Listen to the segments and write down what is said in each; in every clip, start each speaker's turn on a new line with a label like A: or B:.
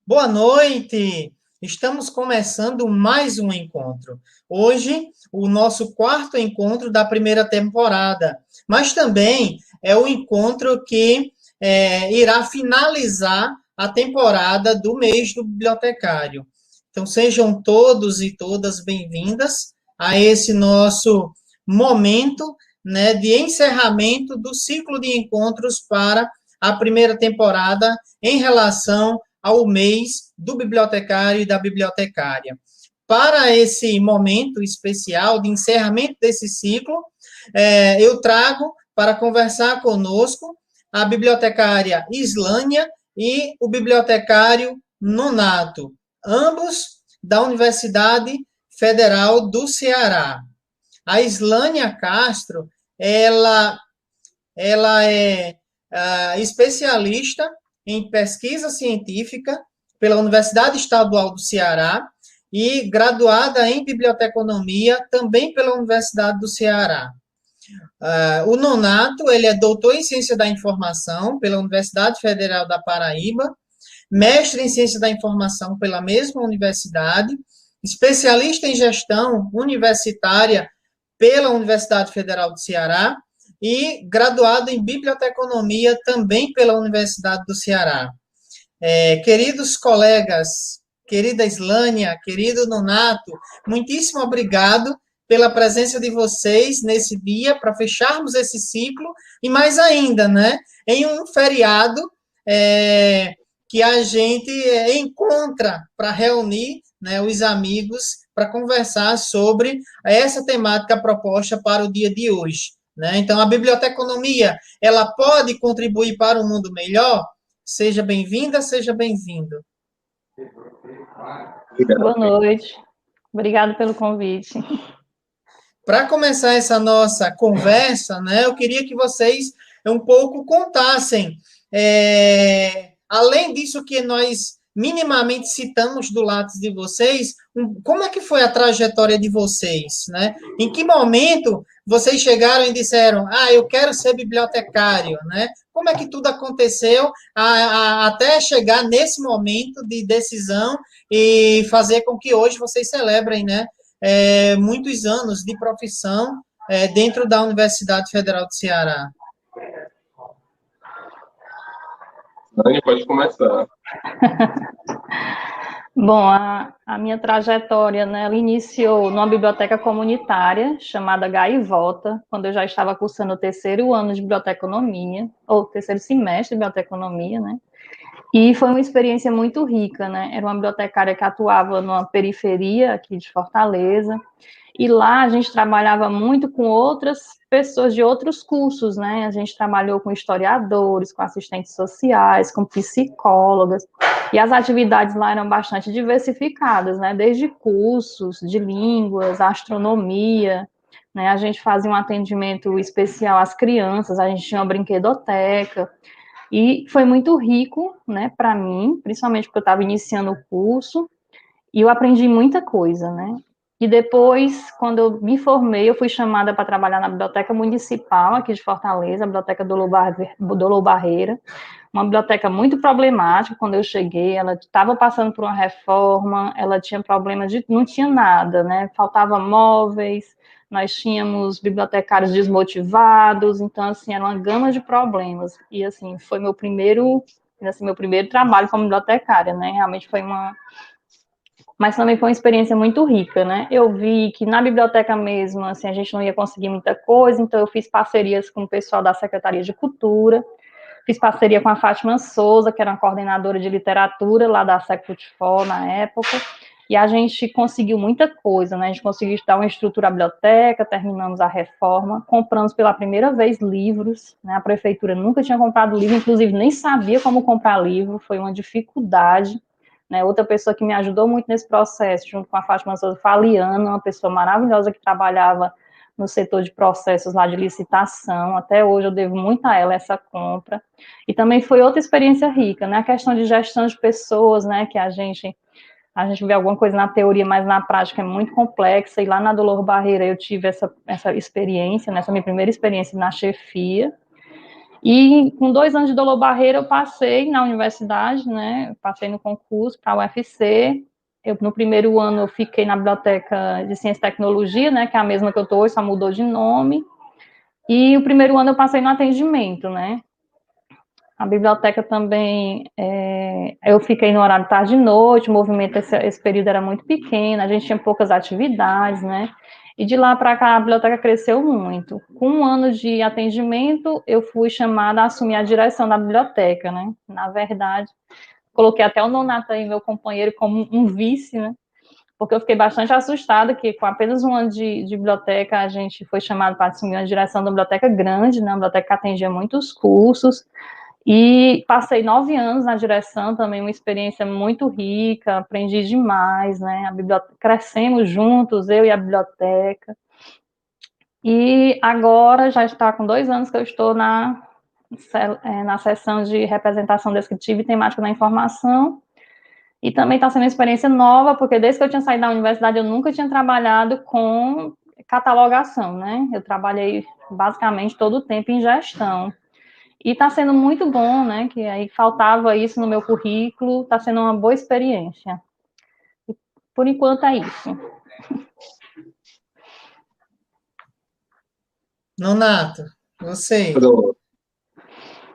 A: Boa noite! Estamos começando mais um encontro. Hoje, o nosso quarto encontro da primeira temporada, mas também é o encontro que irá finalizar a temporada do mês do bibliotecário. Então, sejam todos e todas bem-vindas a esse nosso momento, né, de encerramento do ciclo de encontros para a primeira temporada em relação ao mês do bibliotecário e da bibliotecária. Para esse momento especial de encerramento desse ciclo, eu trago para conversar conosco a bibliotecária Islânia e o bibliotecário Nonato, ambos da Universidade Federal do Ceará. A Islânia Castro, ela é especialista em pesquisa científica pela Universidade Estadual do Ceará e graduada em biblioteconomia também pela Universidade do Ceará. O Nonato, ele é doutor em ciência da informação pela Universidade Federal da Paraíba, mestre em ciência da informação pela mesma universidade, especialista em gestão universitária pela Universidade Federal do Ceará e graduado em biblioteconomia também pela Universidade do Ceará. Queridos colegas, querida Islânia, querido Nonato, muitíssimo obrigado pela presença de vocês nesse dia para fecharmos esse ciclo e mais ainda, né, em um feriado que a gente encontra para reunir, né, os amigos para conversar sobre essa temática proposta para o dia de hoje. Né? Então, a biblioteconomia, ela pode contribuir para um mundo melhor? Seja bem-vinda, seja bem-vindo.
B: Boa noite. Obrigado pelo convite.
A: Para começar essa nossa conversa, né, eu queria que vocês um pouco contassem, além disso que nós minimamente citamos do Lattes de vocês, como é que foi a trajetória de vocês, né? Em que momento vocês chegaram e disseram, eu quero ser bibliotecário, né? Como é que tudo aconteceu até chegar nesse momento de decisão e fazer com que hoje vocês celebrem, né, muitos anos de profissão dentro da Universidade Federal do Ceará?
C: Dani, pode começar.
B: Bom, a minha trajetória, né, ela iniciou numa biblioteca comunitária chamada Gaivota, quando eu já estava cursando o terceiro ano de biblioteconomia, ou terceiro semestre de biblioteconomia, né, e foi uma experiência muito rica, né, era uma bibliotecária que atuava numa periferia aqui de Fortaleza, e lá a gente trabalhava muito com outras pessoas de outros cursos, né? A gente trabalhou com historiadores, com assistentes sociais, com psicólogas, e as atividades lá eram bastante diversificadas, né? Desde cursos de línguas, astronomia, né? A gente fazia um atendimento especial às crianças, a gente tinha uma brinquedoteca, e foi muito rico, né, para mim, principalmente porque eu estava iniciando o curso, e eu aprendi muita coisa, né? E depois, quando eu me formei, eu fui chamada para trabalhar na Biblioteca Municipal aqui de Fortaleza, a Biblioteca Dolor Barreira, uma biblioteca muito problemática. Quando eu cheguei, ela estava passando por uma reforma, ela tinha problemas não tinha nada, né? Faltava móveis, nós tínhamos bibliotecários desmotivados, então, assim, era uma gama de problemas. E, assim, foi meu primeiro trabalho como bibliotecária, né? Realmente foi mas também foi uma experiência muito rica, né? Eu vi que na biblioteca mesmo, assim, a gente não ia conseguir muita coisa, então eu fiz parcerias com o pessoal da Secretaria de Cultura, fiz parceria com a Fátima Souza, que era uma coordenadora de literatura lá da Secfutfol na época, e a gente conseguiu muita coisa, né? A gente conseguiu dar uma estrutura à biblioteca, terminamos a reforma, compramos pela primeira vez livros, né? A prefeitura nunca tinha comprado livro, inclusive nem sabia como comprar livro, foi uma dificuldade. Né, outra pessoa que me ajudou muito nesse processo, junto com a Fátima Souza, foi a Liana, uma pessoa maravilhosa que trabalhava no setor de processos lá de licitação. Até hoje eu devo muito a ela essa compra. E também foi outra experiência rica, né? A questão de gestão de pessoas, né? Que a gente vê alguma coisa na teoria, mas na prática é muito complexa. E lá na Dolor Barreira eu tive essa experiência, né, essa minha primeira experiência na chefia. E com 2 anos de dolo barreira, eu passei na universidade, né? Passei no concurso para a UFC. No primeiro ano, eu fiquei na Biblioteca de Ciência e Tecnologia, né? Que é a mesma que eu estou hoje, só mudou de nome. E o primeiro ano eu passei no atendimento, né? A biblioteca também, eu fiquei no horário tarde e noite, o movimento esse período era muito pequeno, a gente tinha poucas atividades, né? E de lá para cá a biblioteca cresceu muito. Com 1 ano de atendimento, eu fui chamada a assumir a direção da biblioteca, né? Na verdade, coloquei até o Nonato aí, meu companheiro, como um vice, né? Porque eu fiquei bastante assustada que com apenas 1 ano de biblioteca, a gente foi chamado para assumir a direção da biblioteca grande, né? Uma biblioteca que atendia muitos cursos, e passei 9 anos na direção, também uma experiência muito rica, aprendi demais, né? A biblioteca, crescemos juntos, eu e a biblioteca. E agora já está com 2 anos que eu estou na seção de representação descritiva e temática da informação. E também está sendo uma experiência nova, porque desde que eu tinha saído da universidade, eu nunca tinha trabalhado com catalogação, né? Eu trabalhei basicamente todo o tempo em gestão. E está sendo muito bom, né? Que aí faltava isso no meu currículo, está sendo uma boa experiência. Por enquanto é isso.
A: Nonato, você.
C: Pronto.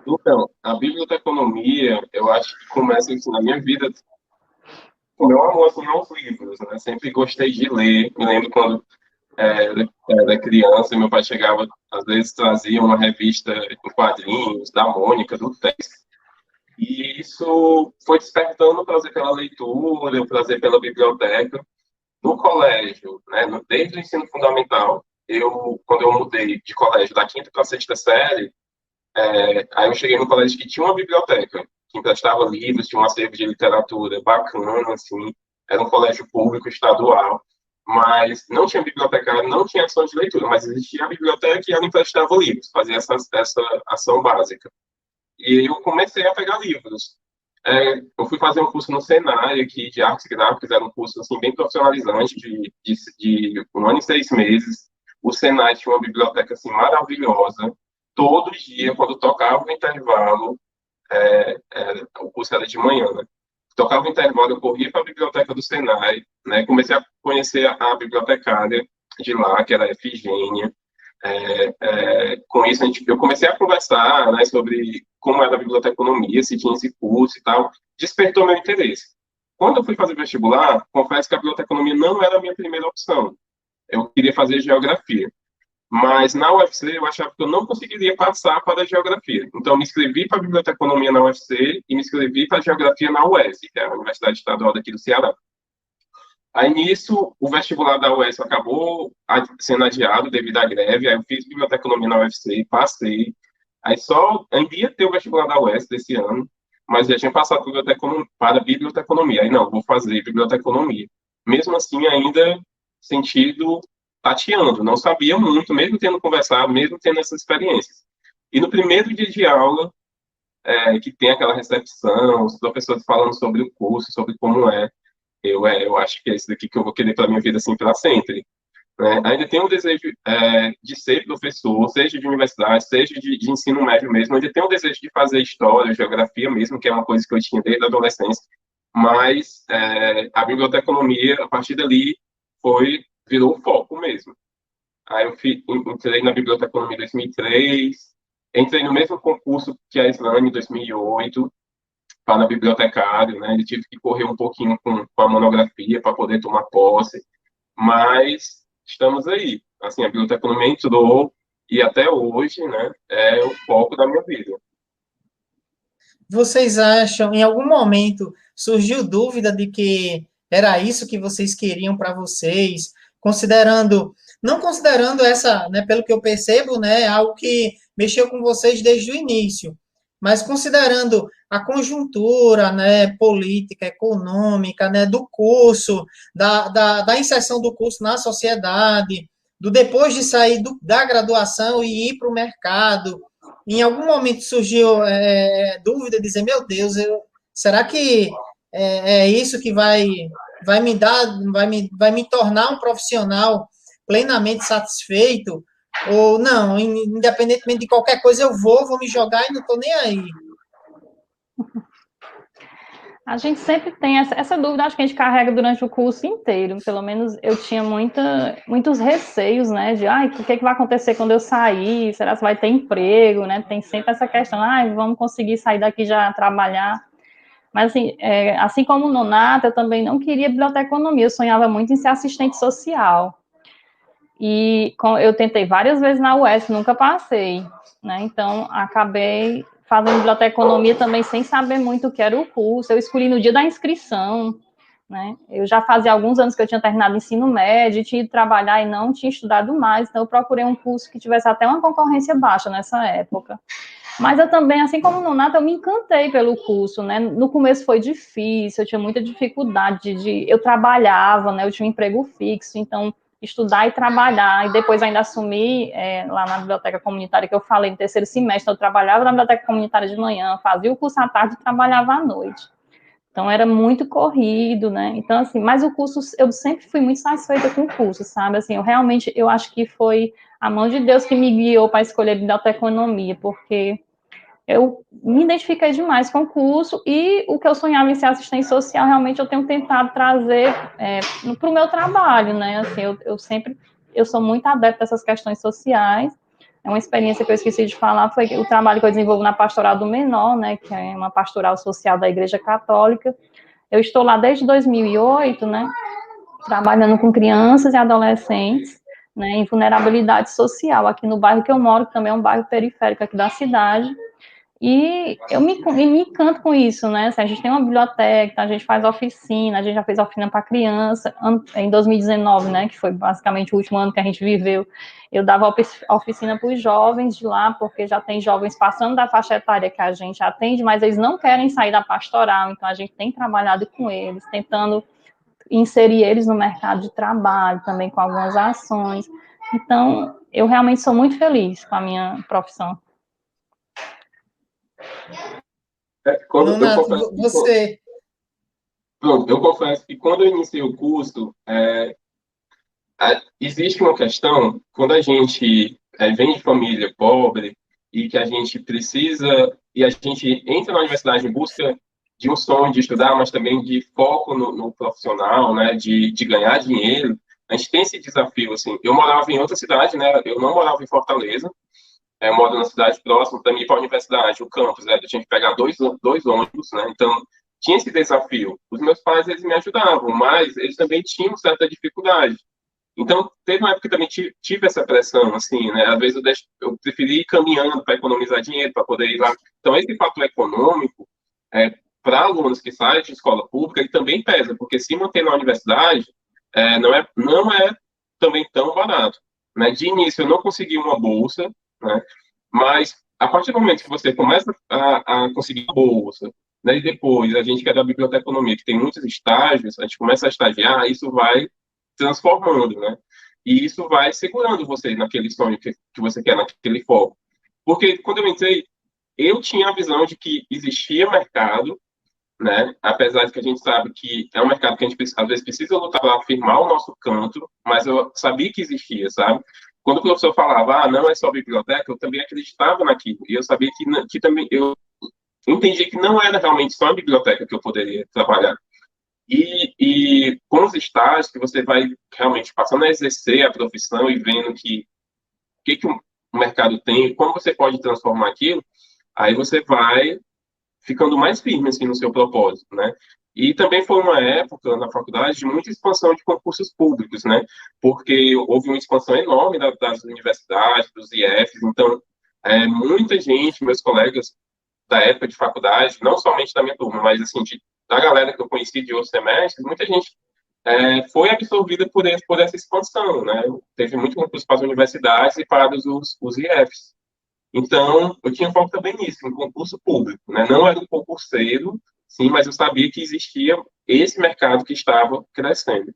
C: Então, a biblioteconomia, eu acho que começa assim, na minha vida, o meu amor assim, aos livros, né? Sempre gostei de ler. Me lembro quando era criança, meu pai chegava, às vezes trazia uma revista em quadrinhos, da Mônica, do Tex. E isso foi despertando o prazer pela leitura, o prazer pela biblioteca. No colégio, né, desde o ensino fundamental, quando eu mudei de colégio da quinta para a sexta série, aí eu cheguei no colégio que tinha uma biblioteca, que emprestava livros, tinha um acervo de literatura bacana, assim, era um colégio público estadual, mas não tinha bibliotecário, não tinha ação de leitura, mas existia a biblioteca e ela emprestava livros, fazia essa ação básica. E eu comecei a pegar livros. Eu fui fazer um curso no Senai aqui de artes gráficas, era um curso assim bem profissionalizante de 1 ano e 6 meses. O Senai tinha uma biblioteca assim maravilhosa. Todo dia, quando tocava o intervalo, o curso era de manhã, né? Tocava o intervalo, eu corria para a biblioteca do Senai, né? Comecei a conhecer a bibliotecária de lá, que era a Efigênia. Com isso, eu comecei a conversar, né, sobre como era a biblioteconomia, se tinha esse curso e tal, despertou meu interesse. Quando eu fui fazer vestibular, confesso que a biblioteconomia não era a minha primeira opção. Eu queria fazer geografia. Mas na UFC eu achava que eu não conseguiria passar para a geografia. Então, me inscrevi para a biblioteconomia na UFC e me inscrevi para a geografia na UES, que é a Universidade Estadual daqui do Ceará. Aí, nisso, o vestibular da UES acabou sendo adiado devido à greve. Aí, eu fiz biblioteconomia na UFC, passei. Aí, só ainda ia ter o vestibular da UES desse ano, mas já tinha passado para biblioteconomia. Aí, não, vou fazer biblioteconomia. Mesmo assim, ainda sentido tateando, não sabia muito, mesmo tendo conversado, mesmo tendo essas experiências. E no primeiro dia de aula, que tem aquela recepção, os professores falando sobre o curso, sobre como é, eu acho que é isso daqui que eu vou querer para minha vida assim para sempre. Né? Ainda tenho um desejo de ser professor, seja de universidade, seja de ensino médio mesmo. Ainda tenho um desejo de fazer história, geografia mesmo, que é uma coisa que eu tinha desde a adolescência. Mas a biblioteconomia, a partir dali, virou o foco mesmo. Aí eu entrei na biblioteconomia em 2003, entrei no mesmo concurso que a Islane em 2008, para bibliotecário, né? Ele tive que correr um pouquinho com a monografia para poder tomar posse, mas estamos aí. Assim, a biblioteconomia entrou e até hoje, né, é o foco da minha vida.
A: Vocês acham, em algum momento, surgiu dúvida de que era isso que vocês queriam para vocês, não considerando essa, né, pelo que eu percebo, né, algo que mexeu com vocês desde o início, mas considerando a conjuntura, né, política, econômica, né, do curso, da inserção do curso na sociedade, do depois de sair da graduação e ir para o mercado, em algum momento surgiu dúvida, dizer, meu Deus, será que é isso que vai me tornar um profissional plenamente satisfeito? Ou não, independentemente de qualquer coisa, eu vou me jogar e não estou nem aí.
B: A gente sempre tem essa dúvida, acho que a gente carrega durante o curso inteiro. Pelo menos eu tinha muitos receios, né? De, o que vai acontecer quando eu sair? Será que vai ter emprego, né? Tem sempre essa questão, vamos conseguir sair daqui já trabalhar. Mas, assim como o Nonato, eu também não queria biblioteconomia, eu sonhava muito em ser assistente social. E eu tentei várias vezes na UES, nunca passei, né? Então, acabei fazendo biblioteconomia também sem saber muito o que era o curso. Eu escolhi no dia da inscrição, né? Eu já fazia alguns anos que eu tinha terminado o ensino médio, tinha ido trabalhar e não tinha estudado mais, então eu procurei um curso que tivesse até uma concorrência baixa nessa época. Mas eu também, assim como no Nato, eu me encantei pelo curso, né? No começo foi difícil, eu tinha muita dificuldade eu trabalhava, né? Eu tinha um emprego fixo, então estudar e trabalhar, e depois ainda assumi lá na biblioteca comunitária que eu falei no terceiro semestre, eu trabalhava na biblioteca comunitária de manhã, fazia o curso à tarde e trabalhava à noite. Então, era muito corrido, né? Então, assim, mas o curso, eu sempre fui muito satisfeita com o curso, sabe? Assim, eu acho que foi a mão de Deus que me guiou para escolher biblioteconomia, porque eu me identifiquei demais com o curso e o que eu sonhava em ser assistente social, realmente eu tenho tentado trazer para o meu trabalho, né? Assim, eu sou muito adepta a essas questões sociais. É uma experiência que eu esqueci de falar, foi o trabalho que eu desenvolvo na Pastoral do Menor, né, que é uma pastoral social da Igreja Católica. Eu estou lá desde 2008, né, trabalhando com crianças e adolescentes, né, em vulnerabilidade social, aqui no bairro que eu moro, que também é um bairro periférico aqui da cidade. E eu me encanto com isso, né? Assim, a gente tem uma biblioteca, a gente faz oficina, a gente já fez oficina para criança, em 2019, né? Que foi basicamente o último ano que a gente viveu. Eu dava oficina para os jovens de lá, porque já tem jovens passando da faixa etária que a gente atende, mas eles não querem sair da pastoral, então a gente tem trabalhado com eles, tentando inserir eles no mercado de trabalho, também com algumas ações. Então, eu realmente sou muito feliz com a minha profissão.
C: Quando eu
A: Nonato,
C: confesso que,
A: você...
C: pronto, eu confesso que quando eu iniciei o curso, existe uma questão, quando a gente vem de família pobre e que a gente precisa, e a gente entra na universidade em busca de um sonho de estudar, mas também de foco no profissional, né, de ganhar dinheiro, a gente tem esse desafio, assim. Eu morava em outra cidade, né, eu não morava em Fortaleza, eu moro na cidade próxima, para mim, para a universidade, o campus, né, eu tinha que pegar dois ônibus, né, então tinha esse desafio. Os meus pais, eles me ajudavam, mas eles também tinham certa dificuldade. Então, teve uma época que também tive essa pressão, assim, né? Às vezes eu preferi ir caminhando para economizar dinheiro, para poder ir lá. Então, esse fator econômico, para alunos que saem de escola pública, ele também pesa, porque se manter na universidade não é também tão barato. Né? De início, eu não consegui uma bolsa, né? Mas a partir do momento que você começa a conseguir a bolsa, né? E depois a gente que é da biblioteconomia, que tem muitos estágios, a gente começa a estagiar, isso vai transformando, né? E isso vai segurando você naquele sonho que você quer, naquele foco. Porque quando eu entrei, eu tinha a visão de que existia mercado, né? Apesar de que a gente sabe que é um mercado que a gente às vezes precisa lutar para afirmar o nosso canto, mas eu sabia que existia, sabe? Quando o professor falava, não é só biblioteca, eu também acreditava naquilo. E eu sabia que também, eu entendi que não era realmente só a biblioteca que eu poderia trabalhar. E com os estágios que você vai realmente passando a exercer a profissão e vendo que o mercado tem, como você pode transformar aquilo, aí você vai ficando mais firme assim, no seu propósito, né? E também foi uma época na faculdade de muita expansão de concursos públicos, né? Porque houve uma expansão enorme das universidades, dos IFs, então muita gente, meus colegas da época de faculdade, não somente da minha turma, mas assim, da galera que eu conheci de outros semestres, muita gente foi absorvida por essa expansão, né? Teve muito concurso para as universidades e para os IFs. Então, eu tinha foco também nisso, em concurso público, né? Não era um concurseiro, sim, mas eu sabia que existia esse mercado que estava crescendo.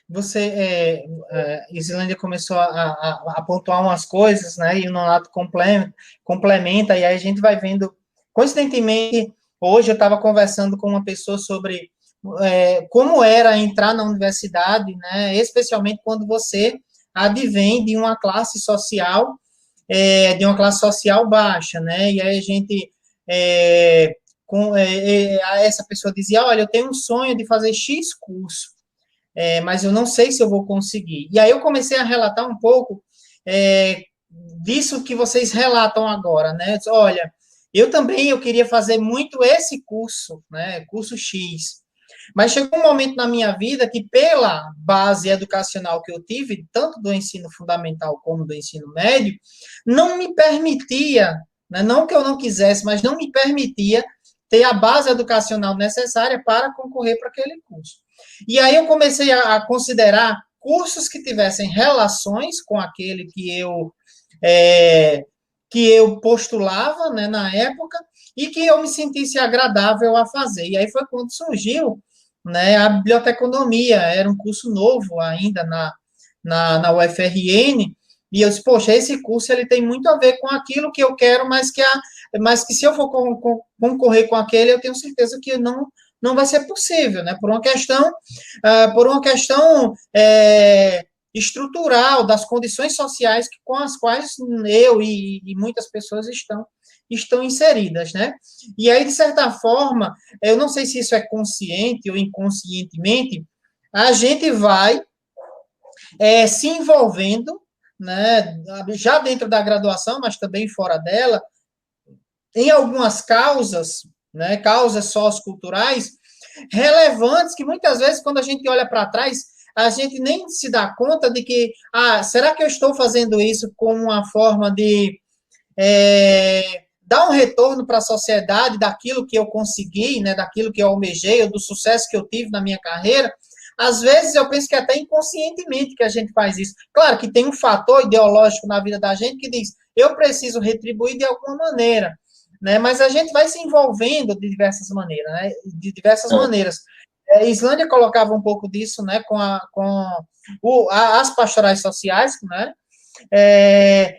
A: Você, Islândia começou a pontuar umas coisas, né? E o Nonato complementa, e aí a gente vai vendo. Coincidentemente, hoje eu estava conversando com uma pessoa sobre como era entrar na universidade, né? Especialmente quando você advém de uma classe social, baixa, né? E aí a gente, essa pessoa dizia, olha, eu tenho um sonho de fazer X curso, mas eu não sei se eu vou conseguir. E aí eu comecei a relatar um pouco disso que vocês relatam agora, né? Olha, eu queria fazer muito esse curso, né? Curso X. Mas chegou um momento na minha vida que, pela base educacional que eu tive, tanto do ensino fundamental como do ensino médio, não me permitia, né? Não que eu não quisesse, mas não me permitia ter a base educacional necessária para concorrer para aquele curso. E aí eu comecei a considerar cursos que tivessem relações com aquele que eu postulava, né, na época, e que eu me sentisse agradável a fazer. E aí foi quando surgiu, né, a biblioteconomia, era um curso novo ainda na UFRN, e eu disse, poxa, esse curso ele tem muito a ver com aquilo que eu quero, mas que se eu for concorrer com aquele, eu tenho certeza que não vai ser possível, né, por uma questão estrutural das condições sociais com as quais eu e muitas pessoas estão inseridas, né? E aí, de certa forma, eu não sei se isso é consciente ou inconscientemente, a gente vai se envolvendo, né, já dentro da graduação, mas também fora dela, em algumas causas, né, causas socioculturais relevantes que muitas vezes, quando a gente olha para trás, a gente nem se dá conta de que, será que eu estou fazendo isso como uma forma de dar um retorno para a sociedade daquilo que eu consegui, né, daquilo que eu almejei, ou do sucesso que eu tive na minha carreira? Às vezes eu penso que até inconscientemente que a gente faz isso. Claro que tem um fator ideológico na vida da gente que diz, eu preciso retribuir de alguma maneira, né? Mas a gente vai se envolvendo de diversas maneiras, né? De diversas maneiras. A Islândia colocava um pouco disso, né, com as pastorais sociais, né?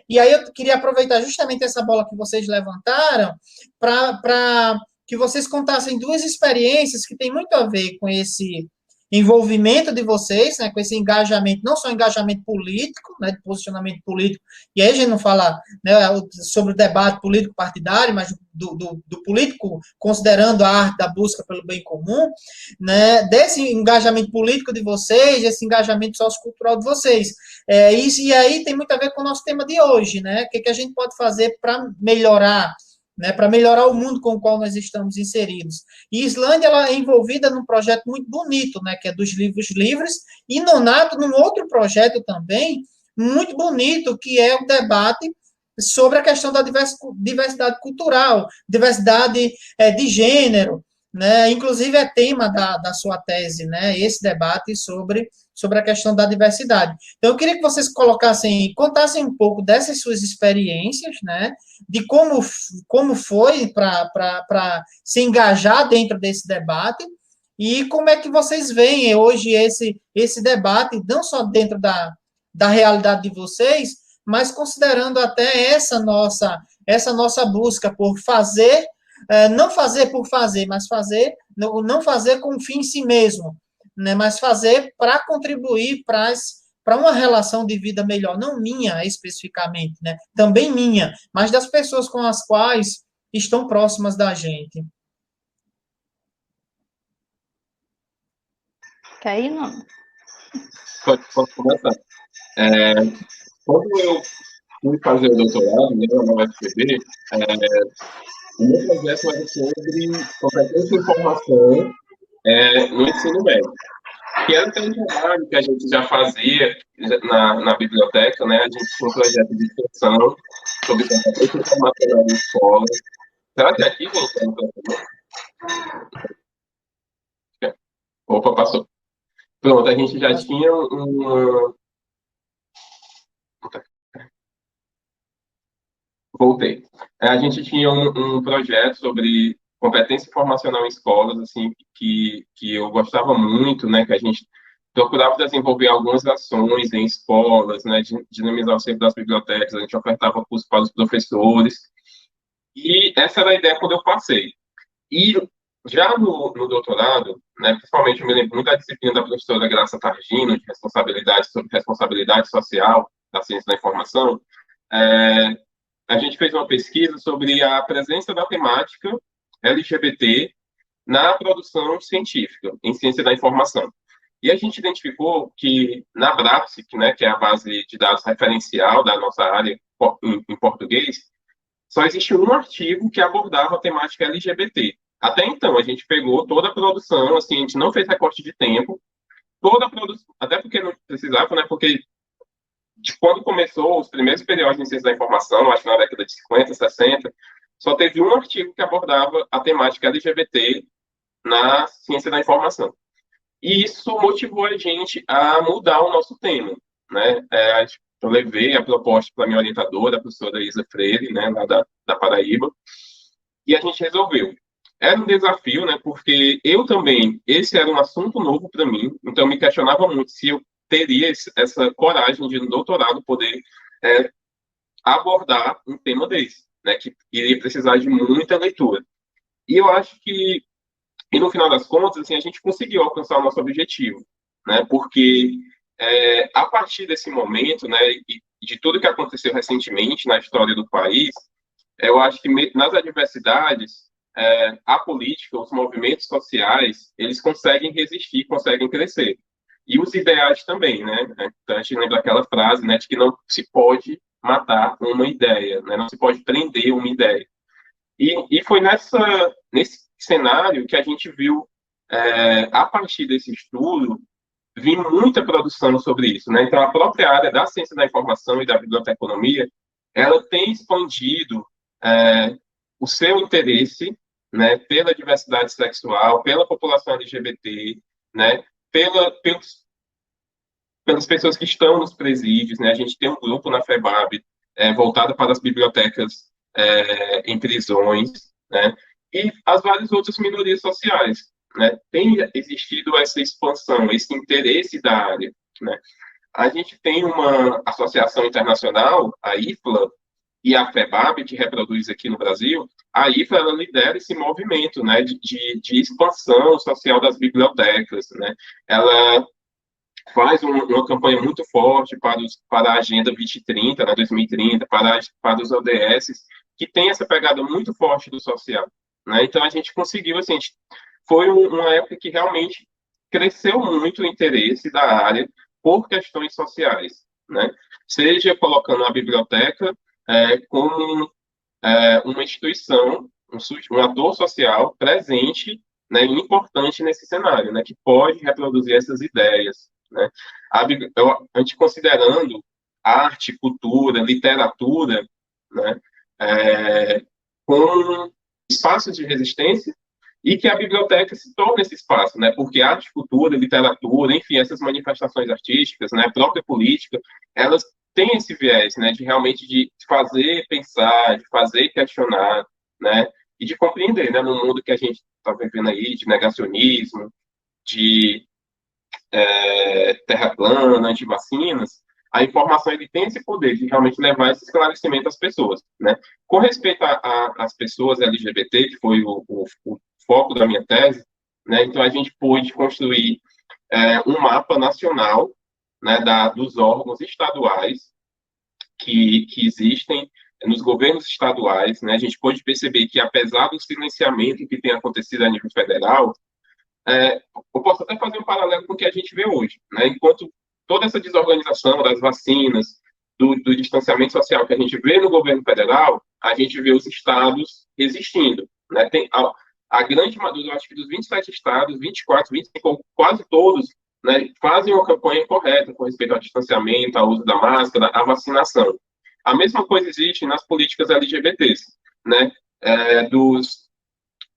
A: E aí eu queria aproveitar justamente essa bola que vocês levantaram para que vocês contassem duas experiências que têm muito a ver com esse envolvimento de vocês, né, com esse engajamento, não só engajamento político, né, de posicionamento político, e aí a gente não fala, né, sobre o debate político partidário, mas do político considerando a arte da busca pelo bem comum, né, desse engajamento político de vocês, esse engajamento sociocultural de vocês. E aí tem muito a ver com o nosso tema de hoje, né, o que a gente pode fazer para melhorar, né, para melhorar o mundo com o qual nós estamos inseridos. E Islândia ela é envolvida num projeto muito bonito, né, que é dos livros livres, e Nonato num outro projeto também, muito bonito, que é o debate sobre a questão da diversidade cultural, diversidade de gênero, né, inclusive é tema da sua tese, né, esse debate sobre a questão da diversidade. Então, eu queria que vocês contassem um pouco dessas suas experiências, né, de como foi para se engajar dentro desse debate, e como é que vocês veem hoje esse debate, não só dentro da realidade de vocês, mas considerando até essa nossa busca por fazer, não fazer por fazer, mas não fazer com fim em si mesmo, né, mas fazer para contribuir para uma relação de vida melhor, não minha especificamente, né, também minha, mas das pessoas com as quais estão próximas da gente.
B: Quer ir, não?
C: Pode começar. Quando eu fui fazer o doutorado, né, na UFPB, o meu projeto era sobre competência e informação no ensino médio, que era um trabalho que a gente já fazia na biblioteca, né? A gente tinha um projeto de extensão sobre competência informacional em escola. Será que é aqui, gente? Opa, passou. Pronto, a gente já tinha Voltei. A gente tinha um projeto sobre competência informacional em escolas, assim, que eu gostava muito, né, que a gente procurava desenvolver algumas ações em escolas, né, dinamizar o serviço das bibliotecas, a gente ofertava cursos para os professores, e essa era a ideia quando eu passei. E Já no doutorado, né, principalmente eu me lembro muito da disciplina da professora Graça Targino, de responsabilidade sobre responsabilidade social da ciência da informação, é, a gente fez uma pesquisa sobre a presença da temática LGBT na produção científica, em ciência da informação. E a gente identificou que na BRAPSIC, né, que é a base de dados referencial da nossa área em português, só existe um artigo que abordava a temática LGBT. Até então, a gente pegou toda a produção, assim, a gente não fez recorte de tempo, toda a produção, até porque não precisava, né, porque de quando começou os primeiros periódicos em ciência da informação, acho que na década de 50, 60, só teve um artigo que abordava a temática LGBT na ciência da informação. E isso motivou a gente a mudar o nosso tema, né? Eu levei a proposta para a minha orientadora, a professora Isa Freire, né, lá da Paraíba, e a gente resolveu. Era um desafio, né, porque eu também, esse era um assunto novo para mim, então eu me questionava muito se eu teria essa coragem de, no doutorado, poder abordar um tema desse, né, que iria precisar de muita leitura. E eu acho que, e no final das contas, assim, a gente conseguiu alcançar o nosso objetivo, né, porque a partir desse momento, né, e de tudo que aconteceu recentemente na história do país, eu acho que nas adversidades, a política, os movimentos sociais, eles conseguem resistir, conseguem crescer. E os ideais também, né? Então, a gente lembra aquela frase, né, de que não se pode matar uma ideia, né? Não se pode prender uma ideia. E foi nesse cenário que a gente viu, a partir desse estudo, vir muita produção sobre isso, né? Então, a própria área da ciência da informação e da biblioteconomia, ela tem expandido o seu interesse, né, pela diversidade sexual, pela população LGBT, né, pelas pessoas que estão nos presídios, né? A gente tem um grupo na FEBAB voltado para as bibliotecas em prisões, né? E as várias outras minorias sociais, né? Tem existido essa expansão, esse interesse da área, né? A gente tem uma associação internacional, a IFLA, e a FEBAB, que reproduz aqui no Brasil. A IFLA, ela lidera esse movimento, né, de expansão social das bibliotecas, né? Ela faz uma campanha muito forte para a Agenda 2030, né, 2030, para os ODS, que tem essa pegada muito forte do social, né? Então, a gente conseguiu, assim, foi uma época que realmente cresceu muito o interesse da área por questões sociais, né? Seja colocando a biblioteca como uma instituição, um ator social presente, né, importante nesse cenário, né, que pode reproduzir essas ideias, né? A gente considerando arte, cultura, literatura, né, como espaços de resistência, e que a biblioteca se torne esse espaço, né? Porque arte, cultura, literatura, enfim, essas manifestações artísticas, né, a própria política, elas têm esse viés, né, de realmente de fazer pensar, de fazer questionar, né, e de compreender, né, no mundo que a gente está vivendo aí, de negacionismo, de terra plana, anti-vacinas, a informação ele tem esse poder de realmente levar esse esclarecimento às pessoas, né? Com respeito às pessoas LGBT, que foi o foco da minha tese, né? Então a gente pôde construir um mapa nacional, né, dos órgãos estaduais que existem nos governos estaduais, né? A gente pôde perceber que apesar do silenciamento que tem acontecido a nível federal, eu posso até fazer um paralelo com o que a gente vê hoje, né? Enquanto toda essa desorganização das vacinas, do distanciamento social que a gente vê no governo federal, a gente vê os estados resistindo, né? Tem a grande maioria, eu acho que dos 27 estados, 24, 25, quase todos, né, fazem uma campanha correta com respeito ao distanciamento, ao uso da máscara, à vacinação. A mesma coisa existe nas políticas LGBTs, né? Dos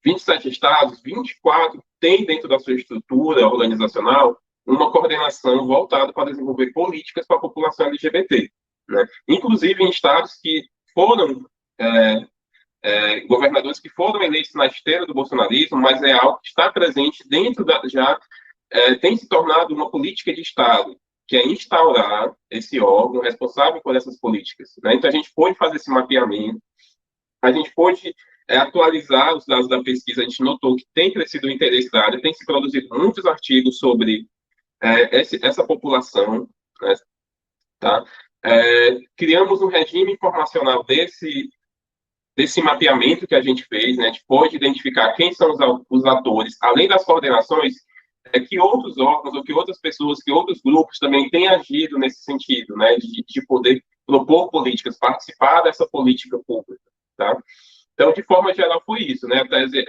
C: 27 estados, 24 têm dentro da sua estrutura organizacional uma coordenação voltada para desenvolver políticas para a população LGBT, né? Inclusive em estados que foram governadores que foram eleitos na esteira do bolsonarismo, mas é algo que está presente dentro tem se tornado uma política de Estado, que é instaurar esse órgão responsável por essas políticas, né? Então a gente pode fazer esse mapeamento, a gente pode atualizar os dados da pesquisa. A gente notou que tem crescido o interesse da área, tem se produzido muitos artigos sobre essa população, né, tá? Criamos um regime informacional desse mapeamento que a gente fez, né? A gente pode identificar quem são os atores, além das coordenações, que outros órgãos, ou que outras pessoas, que outros grupos também têm agido nesse sentido, né? De poder propor políticas, participar dessa política pública, tá? Então, de forma geral, foi isso, né? A tese,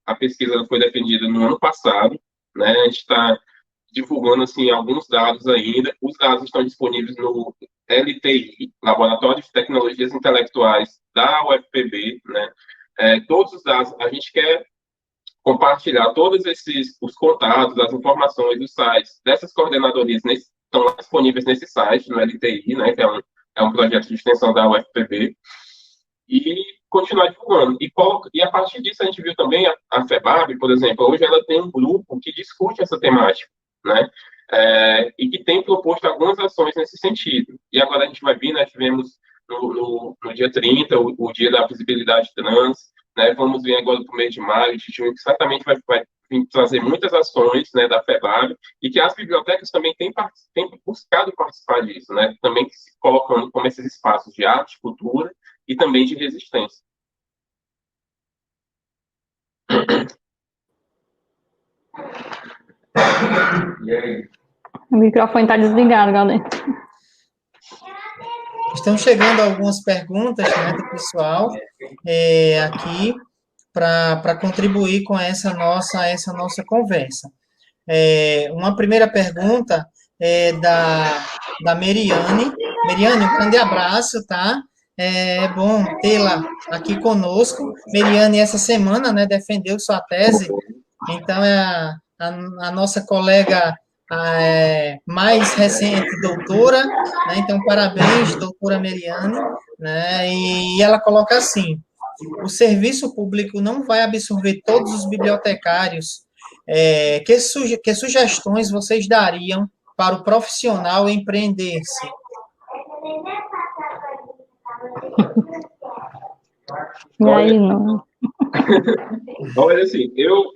C: a pesquisa foi defendida no ano passado, né? A gente está divulgando, assim, alguns dados ainda. Os dados estão disponíveis no LTI, Laboratório de Tecnologias Intelectuais da UFPB, né? Todos os dados, a gente quer compartilhar todos os contatos, as informações, os sites dessas coordenadorias estão disponíveis nesse site, no LTI, né? Que é um projeto de extensão da UFPB. E continuar divulgando. E a partir disso, a gente viu também a FEBAB, por exemplo, hoje ela tem um grupo que discute essa temática, né? E que tem proposto algumas ações nesse sentido. E agora a gente vai vir, né? Tivemos no dia 30, o dia da visibilidade trans, né? Vamos vir agora para o mês de maio, de junho, que certamente vai trazer muitas ações, né, da FEBAB, e que as bibliotecas também têm buscado participar disso, né? Também se colocando como esses espaços de arte, cultura, e também de resistência.
B: E aí? O microfone está desligado, galera.
A: Estão chegando algumas perguntas, né, do pessoal aqui para contribuir com essa nossa conversa. Uma primeira pergunta é da Meriane. Meriane, um grande abraço, tá? É bom tê-la aqui conosco. Meriane, essa semana, né, defendeu sua tese, então é a nossa colega mais recente doutora, né? Então, parabéns, doutora Meriane, né? E ela coloca assim: o serviço público não vai absorver todos os bibliotecários. Que sugestões vocês dariam para o profissional empreender-se?
B: E aí, não?
C: Olha, assim, eu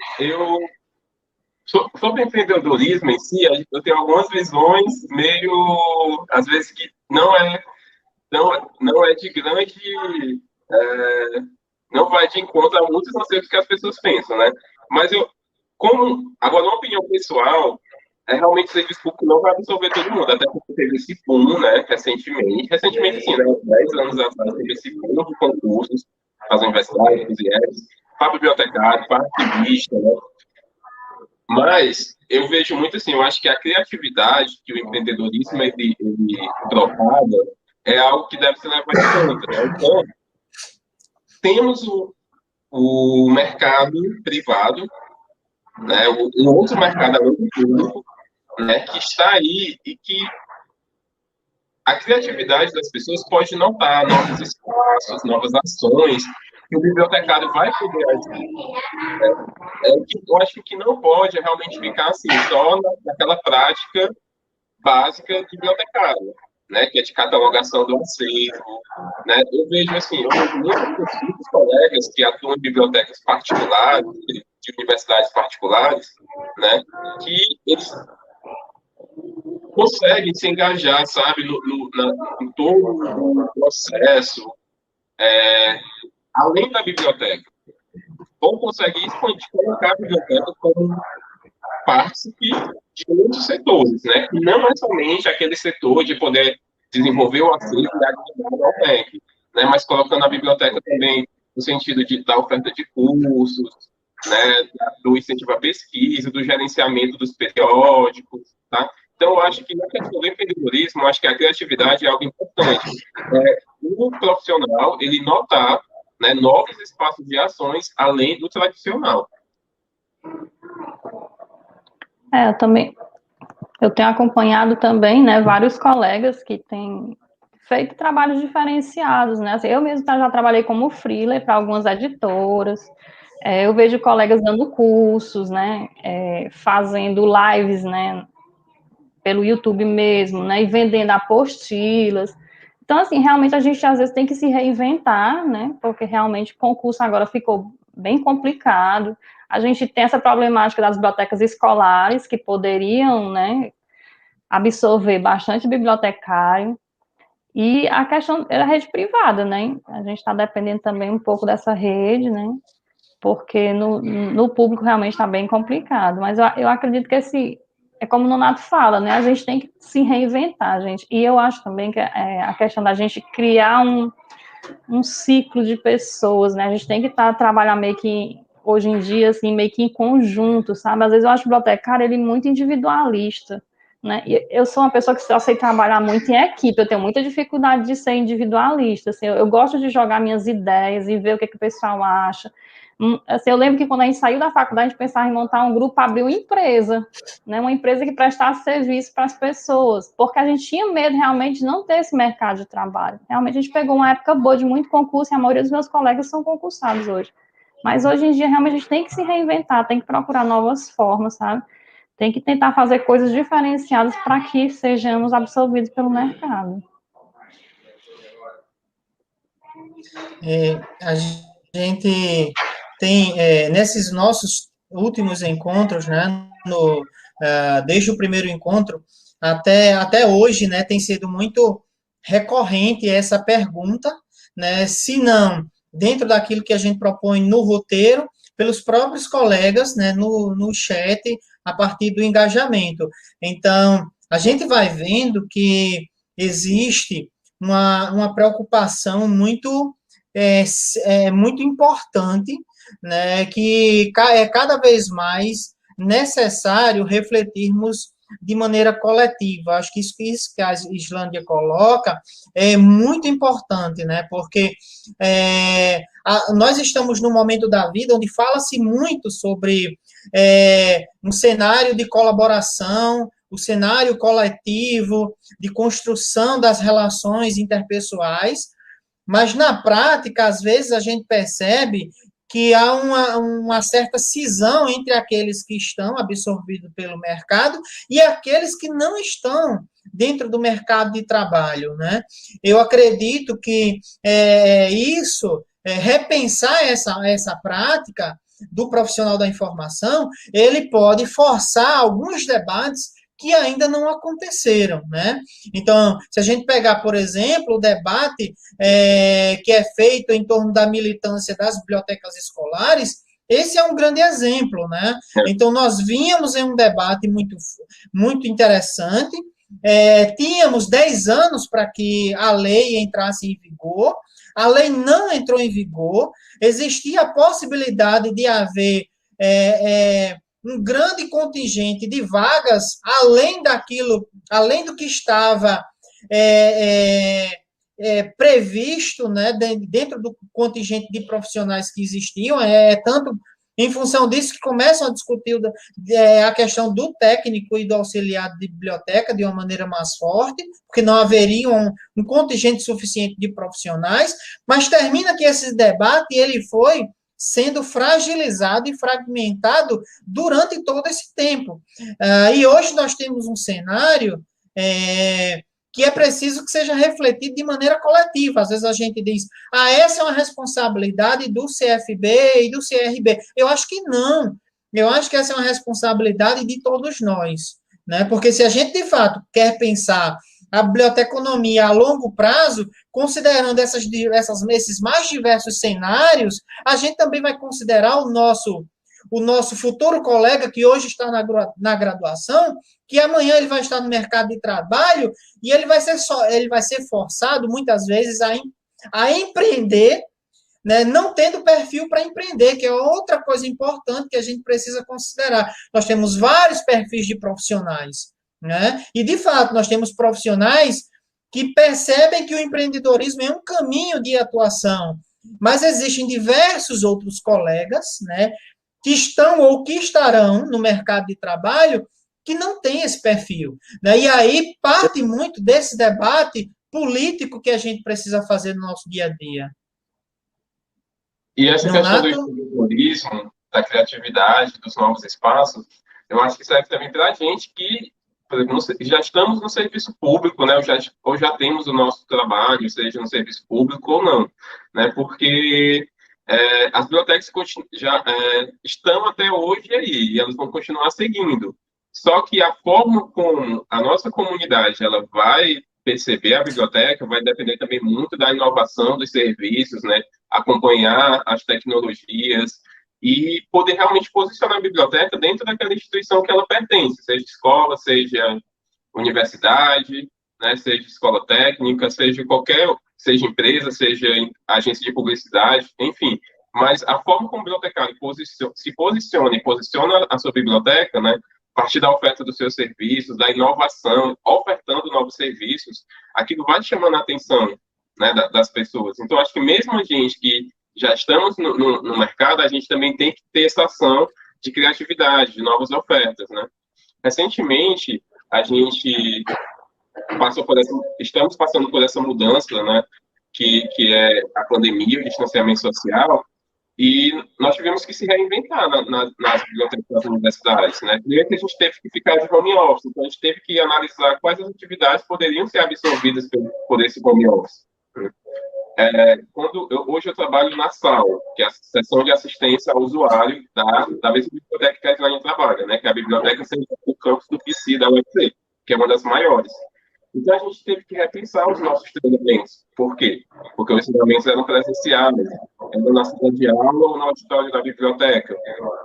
C: sobre empreendedorismo em si, eu tenho algumas visões meio, às vezes, que não é de grande, não vai de encontro a muitos conceitos que as pessoas pensam, né? Mas agora, uma opinião pessoal, realmente o serviço público não vai absorver todo mundo, até porque teve esse boom, né, recentemente, assim, né, 10 anos atrás, teve esse boom de concursos para as universidades, para os IES, para bibliotecário, para ativista, né? Mas eu vejo muito assim, eu acho que a criatividade que o empreendedorismo ele propaga é algo que deve ser levado em conta, né? Então, temos o mercado privado, né? O outro mercado além do público, né? Que está aí e que a criatividade das pessoas pode notar novos espaços, novas ações que o bibliotecário vai poder agir. O que eu acho que não pode realmente ficar assim, só naquela prática básica de bibliotecário, né, que é de catalogação do acervo, né? Eu vejo muitos colegas que atuam em bibliotecas particulares, de universidades particulares, né, que eles conseguem se engajar, sabe, em todo o processo, além da biblioteca, ou conseguir colocar a biblioteca como participe de outros setores, né? E não é somente aquele setor de poder desenvolver o acervo e agregar ao MEC, né? Mas colocando a biblioteca também no sentido da oferta de cursos, né? Do incentivo à pesquisa, do gerenciamento dos periódicos, tá? Então, eu acho que na questão do empreendedorismo, eu acho que a criatividade é algo importante. O profissional, ele notar, né, novos espaços de ações além do tradicional.
B: Eu tenho acompanhado também, né, vários colegas que têm feito trabalhos diferenciados, né, assim, eu mesmo já trabalhei como freelancer para algumas editoras, eu vejo colegas dando cursos, né, fazendo lives, né, pelo YouTube mesmo, né, e vendendo apostilas. Então, assim, realmente a gente às vezes tem que se reinventar, né? Porque realmente o concurso agora ficou bem complicado. A gente tem essa problemática das bibliotecas escolares, que poderiam, né, absorver bastante bibliotecário. E a questão da rede privada, né? A gente está dependendo também um pouco dessa rede, né? Porque no público realmente está bem complicado. Mas eu acredito que é como o Nonato fala, né? A gente tem que se reinventar, gente. E eu acho também que a questão da gente criar um ciclo de pessoas, né? A gente tem que trabalhar meio que, hoje em dia, assim, meio que em conjunto, sabe? Às vezes eu acho o bibliotecário, ele muito individualista, né? E eu sou uma pessoa que só sei trabalhar muito em equipe, eu tenho muita dificuldade de ser individualista, assim, eu gosto de jogar minhas ideias e ver o que o pessoal acha. Assim, eu lembro que quando a gente saiu da faculdade, a gente pensava em montar um grupo para abrir uma empresa, né? Uma empresa que prestasse serviço para as pessoas, porque a gente tinha medo realmente de não ter esse mercado de trabalho. Realmente a gente pegou uma época boa de muito concurso e a maioria dos meus colegas são concursados hoje. Mas hoje em dia, realmente, a gente tem que se reinventar, tem que procurar novas formas, sabe? Tem que tentar fazer coisas diferenciadas para que sejamos absorvidos pelo mercado.
A: A gente tem, nesses nossos últimos encontros, né, desde o primeiro encontro até hoje, né, tem sido muito recorrente essa pergunta, né, se não dentro daquilo que a gente propõe no roteiro, pelos próprios colegas, né, no chat, a partir do engajamento. Então, a gente vai vendo que existe uma preocupação muito importante, né, que é cada vez mais necessário refletirmos de maneira coletiva. Acho que isso que a Islândia coloca é muito importante, né, porque nós estamos num momento da vida onde fala-se muito sobre um cenário de colaboração, o cenário coletivo, de construção das relações interpessoais, mas na prática, às vezes, a gente percebe que há uma certa cisão entre aqueles que estão absorvidos pelo mercado e aqueles que não estão dentro do mercado de trabalho, né? Eu acredito que repensar essa prática do profissional da informação, ele pode forçar alguns debates que ainda não aconteceram, né? Então, se a gente pegar, por exemplo, o debate que é feito em torno da militância das bibliotecas escolares, esse é um grande exemplo, né? Então, nós vínhamos em um debate muito, muito interessante, tínhamos 10 anos para que a lei entrasse em vigor, a lei não entrou em vigor, existia a possibilidade de haver um grande contingente de vagas, além do que estava previsto, né, dentro do contingente de profissionais que existiam, tanto em função disso que começam a discutir a questão do técnico e do auxiliar de biblioteca de uma maneira mais forte, porque não haveria um contingente suficiente de profissionais, mas termina que esse debate ele foi sendo fragilizado e fragmentado durante todo esse tempo. E hoje nós temos um cenário que é preciso que seja refletido de maneira coletiva. Às vezes a gente diz, essa é uma responsabilidade do CFB e do CRB. Eu acho que não. Eu acho que essa é uma responsabilidade de todos nós, né? Porque se a gente, de fato, quer pensar a biblioteconomia a longo prazo, considerando esses mais diversos cenários, a gente também vai considerar o nosso futuro colega que hoje está na graduação, que amanhã ele vai estar no mercado de trabalho e ele vai ser forçado, muitas vezes, a empreender, né, não tendo perfil para empreender, que é outra coisa importante que a gente precisa considerar. Nós temos vários perfis de profissionais, né? E, de fato, nós temos profissionais que percebem que o empreendedorismo é um caminho de atuação, mas existem diversos outros colegas, né, que estão ou que estarão no mercado de trabalho que não têm esse perfil, né? E aí parte muito desse debate político que a gente precisa fazer no nosso dia a dia.
C: E essa questão do empreendedorismo, da criatividade, dos novos espaços, eu acho que serve também para a gente que por exemplo, já estamos no serviço público, né? Ou já temos o nosso trabalho, seja no serviço público ou não, né? Porque as bibliotecas estão até hoje aí, e elas vão continuar seguindo. Só que a forma como a nossa comunidade ela vai perceber a biblioteca vai depender também muito da inovação dos serviços, né? Acompanhar as tecnologias e poder realmente posicionar a biblioteca dentro daquela instituição que ela pertence, seja escola, seja universidade, né? Seja escola técnica, seja empresa, seja agência de publicidade, enfim. Mas a forma como o bibliotecário se posiciona e posiciona a sua biblioteca, né? A partir da oferta dos seus serviços, da inovação, ofertando novos serviços, aquilo vai chamando a atenção, né, das pessoas. Então, acho que mesmo a gente que já estamos no mercado, a gente também tem que ter essa ação de criatividade, de novas ofertas, né? Recentemente, a gente estamos passando por essa mudança, né, que é a pandemia, o distanciamento social, e nós tivemos que se reinventar nas bibliotecas das universidades, né? Primeiro que a gente teve que ficar de home office, então a gente teve que analisar quais as atividades poderiam ser absorvidas por esse home office. Hoje eu trabalho na SAL, que é a Seção de Assistência ao Usuário da mesma biblioteca que a Islane trabalha, né? Que é a Biblioteca Central do Campus do PC, da UFC, que é uma das maiores. Então, a gente teve que repensar os nossos treinamentos. Por quê? Porque os treinamentos eram presenciais, eram na sala de aula ou no auditório da biblioteca.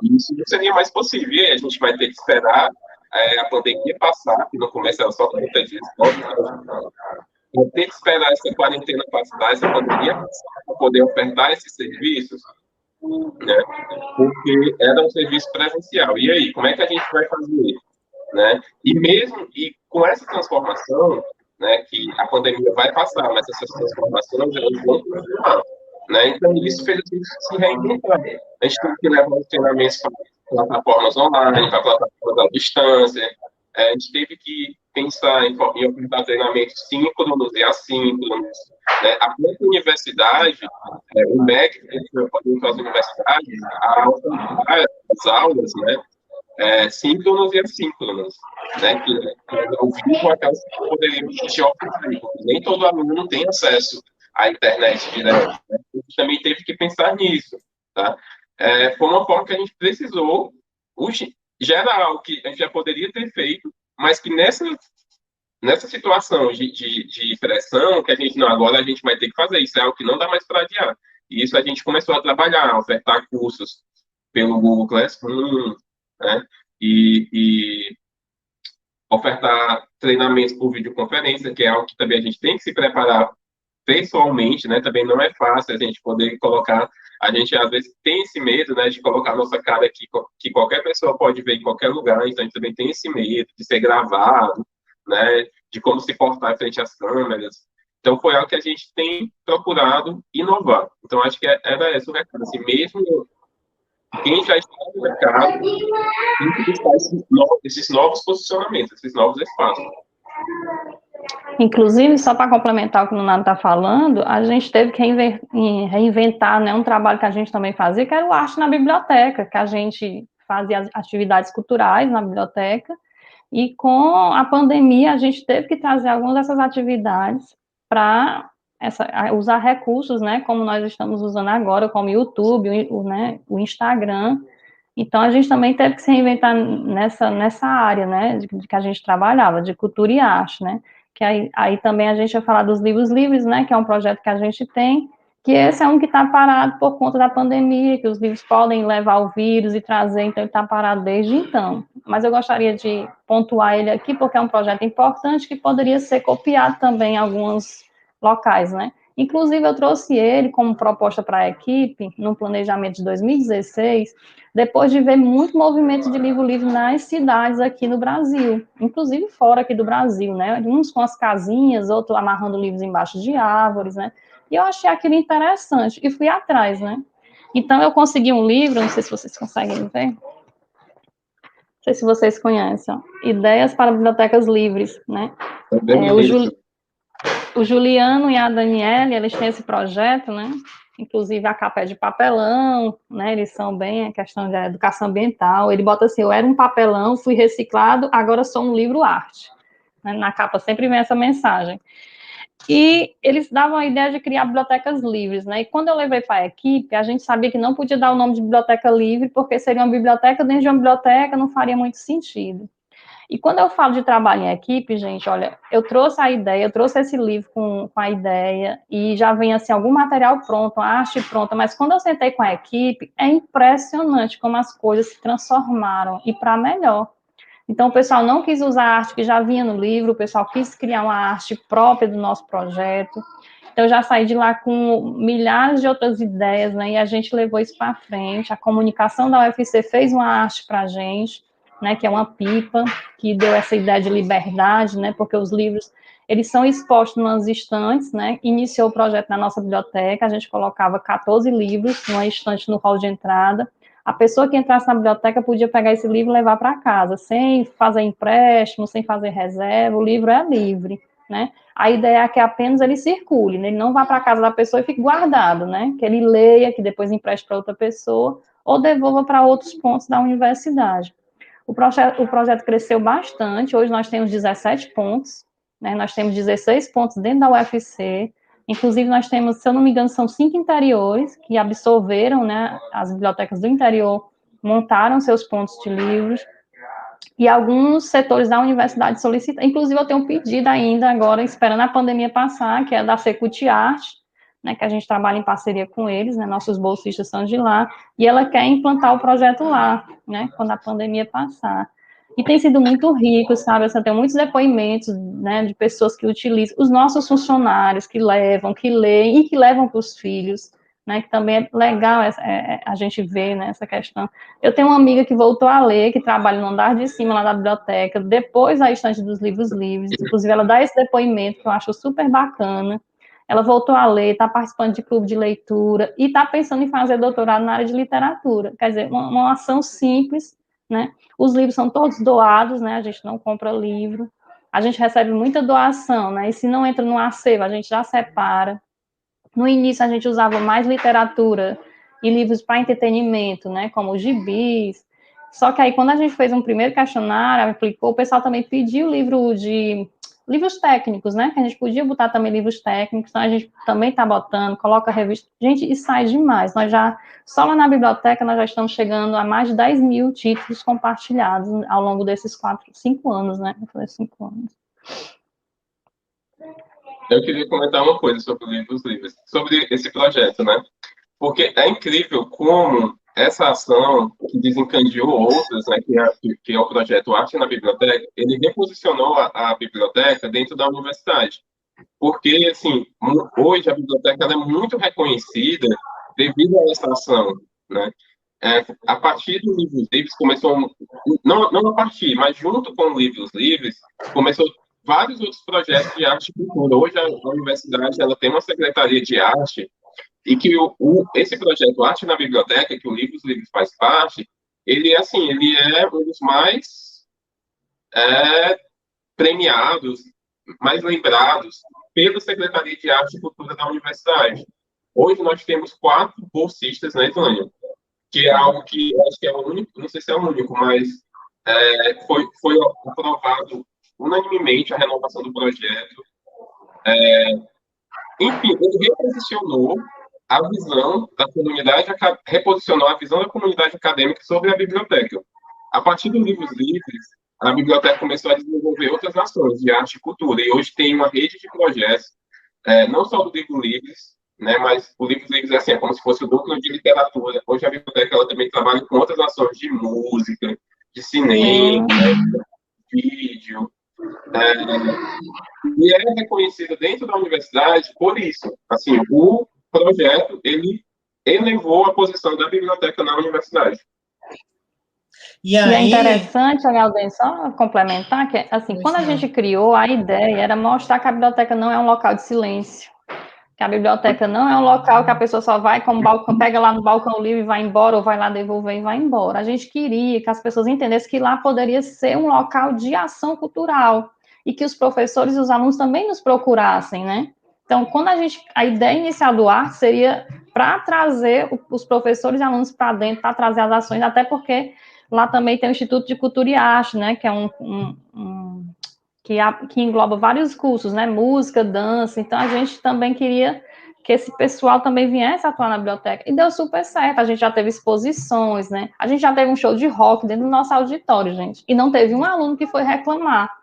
C: E isso não seria mais possível. E aí a gente vai ter que esperar a pandemia passar, que no começo era só 30 dias, vai ter que esperar essa quarentena passar, essa pandemia passar, para poder ofertar esses serviços, né? Porque era um serviço presencial. E aí, como é que a gente vai fazer? Né? E com essa transformação, né, que a pandemia vai passar, mas essas transformações elas vão continuar, né? Então isso fez a gente se reinventar. A gente teve que levar os treinamentos para plataformas online, para plataformas à distância. A gente teve que pensar em ofertar treinamentos síncronos e assíncronos, né? A própria universidade, o MEC, as universidades, as aulas, né? Síncronos e assíncronos, né? Que ao vivo aquelas que poderiam existir ao vivo. Nem todo aluno tem acesso à internet direto, né? A gente também teve que pensar nisso, tá? Foi uma forma que a gente precisou, geral, que a gente já poderia ter feito, mas que nessa situação de pressão, que a gente não, agora a gente vai ter que fazer, isso é algo que não dá mais para adiar. E isso a gente começou a trabalhar, a ofertar cursos pelo Google Classroom, né? E ofertar treinamentos por videoconferência, que é algo que também a gente tem que se preparar pessoalmente, né? Também não é fácil a gente poder colocar, a gente às vezes tem esse medo, né, de colocar a nossa cara aqui, que qualquer pessoa pode ver em qualquer lugar, então a gente também tem esse medo de ser gravado, né, de como se portar frente às câmeras. Então foi algo que a gente tem procurado inovar. Então acho que era esse o recado, assim, mesmo quem já está no mercado tem que buscar esses novos posicionamentos, esses novos espaços.
B: Inclusive, só para complementar o que o Nonato está falando, a gente teve que reinventar, né, um trabalho que a gente também fazia, que era o Arte na Biblioteca, que a gente fazia atividades culturais na biblioteca, e com a pandemia a gente teve que trazer algumas dessas atividades para usar recursos, né, como nós estamos usando agora, como o YouTube, o Instagram. Então, a gente também teve que se reinventar nessa área, né, de que a gente trabalhava, de cultura e arte, né, que aí também a gente ia falar dos livros livres, né, que é um projeto que a gente tem, que esse é um que está parado por conta da pandemia, que os livros podem levar o vírus e trazer, então ele está parado desde então. Mas eu gostaria de pontuar ele aqui, porque é um projeto importante que poderia ser copiado também em alguns locais, né. Inclusive, eu trouxe ele como proposta para a equipe, no planejamento de 2016, depois de ver muito movimento de livro livre nas cidades aqui no Brasil, inclusive fora aqui do Brasil, né? Uns com as casinhas, outros amarrando livros embaixo de árvores, né? E eu achei aquilo interessante e fui atrás, né? Então, eu consegui um livro, não sei se vocês conseguem ver, não sei se vocês conhecem, ó, Ideias para Bibliotecas Livres, né? O Juliano e a Daniele, eles têm esse projeto, né? inclusive a capa é de papelão, né, eles são bem a questão da educação ambiental, ele bota assim, eu era um papelão, fui reciclado, agora sou um livro-arte. Na capa sempre vem essa mensagem. E eles davam a ideia de criar bibliotecas livres, né? E quando eu levei para a equipe, a gente sabia que não podia dar o nome de biblioteca livre, porque seria uma biblioteca dentro de uma biblioteca, não faria muito sentido. E quando eu falo de trabalho em equipe, gente, olha, eu trouxe a ideia, eu trouxe esse livro com a ideia, e já vem, assim, algum material pronto, a arte pronta, mas quando eu sentei com a equipe, é impressionante como as coisas se transformaram, e para melhor. Então, o pessoal não quis usar a arte que já vinha no livro, o pessoal quis criar uma arte própria do nosso projeto. Então, eu já saí de lá com milhares de outras ideias, né? E a gente levou isso para frente. A comunicação da UFC fez uma arte para a gente, né? Que é uma pipa, que deu essa ideia de liberdade, né? Porque os livros, eles são expostos nas estantes, né? Iniciou o projeto na nossa biblioteca, a gente colocava 14 livros numa estante no hall de entrada. A pessoa que entrasse na biblioteca podia pegar esse livro e levar para casa, sem fazer empréstimo, sem fazer reserva, o livro é livre, né? A ideia é que apenas ele circule, né? Ele não vá para a casa da pessoa e fique guardado, né? Que ele leia, que depois empreste para outra pessoa, ou devolva para outros pontos da universidade. O projeto cresceu bastante, hoje nós temos 17 pontos, né? Nós temos 16 pontos dentro da UFC, inclusive, nós temos, se eu não me engano, são 5 interiores que absorveram, né, as bibliotecas do interior, montaram seus pontos de livros, e alguns setores da universidade solicitam. Inclusive, eu tenho um pedido ainda agora, esperando a pandemia passar, que é da Secult Arte, né, que a gente trabalha em parceria com eles, né, nossos bolsistas são de lá, e ela quer implantar o projeto lá, né, quando a pandemia passar. E tem sido muito rico, sabe? Eu tenho muitos depoimentos, né, de pessoas que utilizam, os nossos funcionários que levam, que leem e que levam para os filhos, né, que também é legal a gente ver, né, essa questão. Eu tenho uma amiga que voltou a ler, que trabalha no andar de cima lá da biblioteca, depois da estante dos livros livres, inclusive ela dá esse depoimento que eu acho super bacana. Ela voltou a ler, está participando de clube de leitura e está pensando em fazer doutorado na área de literatura. Quer dizer, uma ação simples, né? Os livros são todos doados, né? A gente não compra livro. A gente recebe muita doação, né? E se não entra no acervo, a gente já separa. No início, a gente usava mais literatura e livros para entretenimento, né? Como os gibis. Só que aí, quando a gente fez um primeiro questionário, aplicou, o pessoal também pediu livros técnicos, né? Que a gente podia botar também livros técnicos, então a gente também está botando, coloca revista. Gente, e sai demais. Só lá na biblioteca, nós já estamos chegando a mais de 10 mil títulos compartilhados ao longo desses 5 anos, né? Eu falei 5 anos.
C: Eu queria comentar uma coisa sobre o Livros Livres, sobre esse projeto, né? Porque é incrível como essa ação que desencadeou outras, né, que é o projeto Arte na Biblioteca, ele reposicionou a biblioteca dentro da universidade. Porque, assim, hoje a biblioteca ela é muito reconhecida devido a essa ação, né? A partir dos Livros Livres começou, não a partir, mas junto com os Livros Livres, começou vários outros projetos de arte e cultura. Hoje a universidade ela tem uma secretaria de arte e que esse projeto Arte na Biblioteca, que o Livros Livres faz parte, ele é assim, ele é um dos mais premiados, mais lembrados pela Secretaria de Arte e Cultura da universidade. Hoje nós temos 4 bolsistas na Islândia, que é algo que eu acho que é o único, não sei se é o único, mas foi aprovado unanimemente a renovação do projeto. Enfim, ele reposicionou a visão da comunidade, reposicionou a visão da comunidade acadêmica sobre a biblioteca. A partir dos Livros Livres, a biblioteca começou a desenvolver outras ações de arte e cultura, e hoje tem uma rede de projetos, não só do Livros Livres, né, mas o Livros Livres assim, é como se fosse o núcleo de literatura. Hoje a biblioteca ela também trabalha com outras ações de música, de cinema, de vídeo, e é reconhecida dentro da universidade por isso. Assim, o projeto ele elevou a posição da biblioteca na universidade.
B: E é interessante, Alden, só complementar, que assim, quando a gente criou, a ideia era mostrar que a biblioteca não é um local de silêncio, que a biblioteca não é um local que a pessoa só vai com o balcão, pega lá no balcão livre e vai embora, ou vai lá devolver e vai embora. A gente queria que as pessoas entendessem que lá poderia ser um local de ação cultural, e que os professores e os alunos também nos procurassem, né? Então, a ideia inicial do ARC seria para trazer os professores e alunos para dentro, para trazer as ações, até porque lá também tem o Instituto de Cultura e Arte, né, que é que engloba vários cursos, né, música, dança. Então, a gente também queria que esse pessoal também viesse atuar na biblioteca, e deu super certo. A gente já teve exposições, né, a gente já teve um show de rock dentro do nosso auditório, gente, e não teve um aluno que foi reclamar.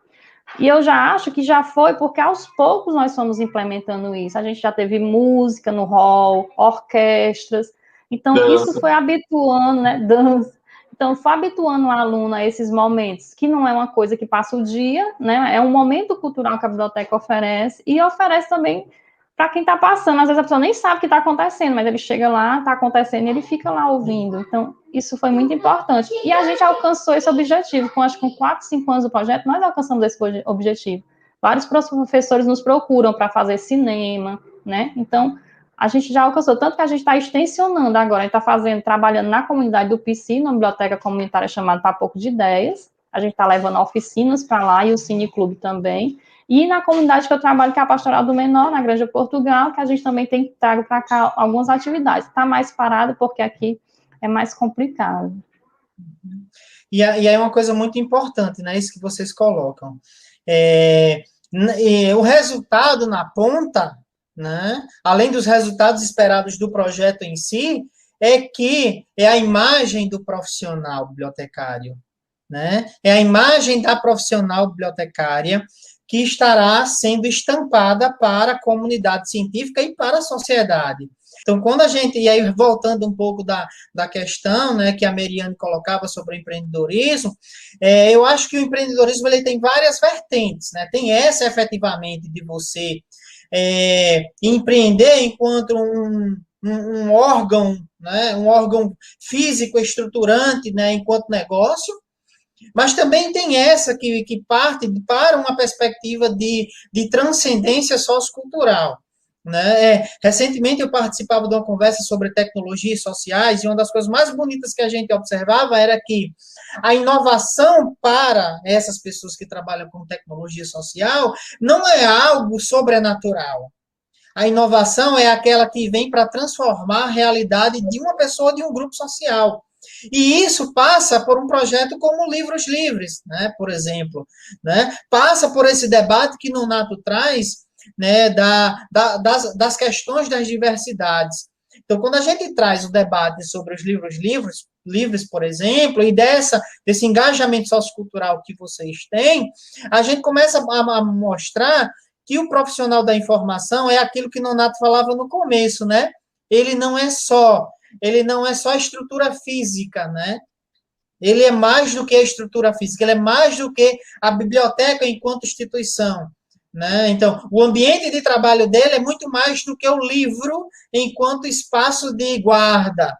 B: E eu já acho que já foi, porque aos poucos nós fomos implementando isso. A gente já teve música no hall, orquestras. Então,
C: Dança.
B: isso foi habituando, né? Dança. Então, foi habituando o aluno a esses momentos, que não é uma coisa que passa o dia, né? É um momento cultural que a biblioteca oferece, e oferece também para quem está passando. Às vezes a pessoa nem sabe o que está acontecendo, mas ele chega lá, está acontecendo, e ele fica lá ouvindo. Então, isso foi muito importante. E a gente alcançou esse objetivo. Acho que com 4, 5 anos do projeto, nós alcançamos esse objetivo. Vários professores nos procuram para fazer cinema, né? Então, a gente já alcançou. Tanto que a gente está extensionando agora. A gente está trabalhando na comunidade do PC, numa biblioteca comunitária chamada Papoco de Ideias. A gente está levando oficinas para lá, e o Cine Clube também. E na comunidade que eu trabalho, que é a Pastoral do Menor, na Granja Portugal, que a gente também tem trago para cá algumas atividades. Está mais parado, porque aqui é mais complicado.
A: E aí é uma coisa muito importante, né? Isso que vocês colocam. O resultado na ponta, né? Além dos resultados esperados do projeto em si, é a imagem do profissional bibliotecário, né? É a imagem da profissional bibliotecária que estará sendo estampada para a comunidade científica e para a sociedade. Então, quando a gente, e aí voltando um pouco da questão, né, que a Meriane colocava sobre o empreendedorismo, eu acho que o empreendedorismo ele tem várias vertentes, né? Tem essa, efetivamente, de você empreender enquanto um órgão, né, um órgão físico estruturante, né, enquanto negócio, mas também tem essa que parte para uma perspectiva de transcendência sociocultural. Né? Recentemente eu participava de uma conversa sobre tecnologias sociais, e uma das coisas mais bonitas que a gente observava era que a inovação para essas pessoas que trabalham com tecnologia social não é algo sobrenatural. A inovação é aquela que vem para transformar a realidade de uma pessoa, de um grupo social. E isso passa por um projeto como Livros Livres, né, por exemplo. Né? Passa por esse debate que Nonato traz, né, das questões das diversidades. Então, quando a gente traz o debate sobre os livros livres, por exemplo, e desse engajamento sociocultural que vocês têm, a gente começa a mostrar que o profissional da informação é aquilo que Nonato falava no começo, né? Ele não é só estrutura física, né? Ele é mais do que a estrutura física, ele é mais do que a biblioteca enquanto instituição, né? Então, o ambiente de trabalho dele é muito mais do que o livro enquanto espaço de guarda,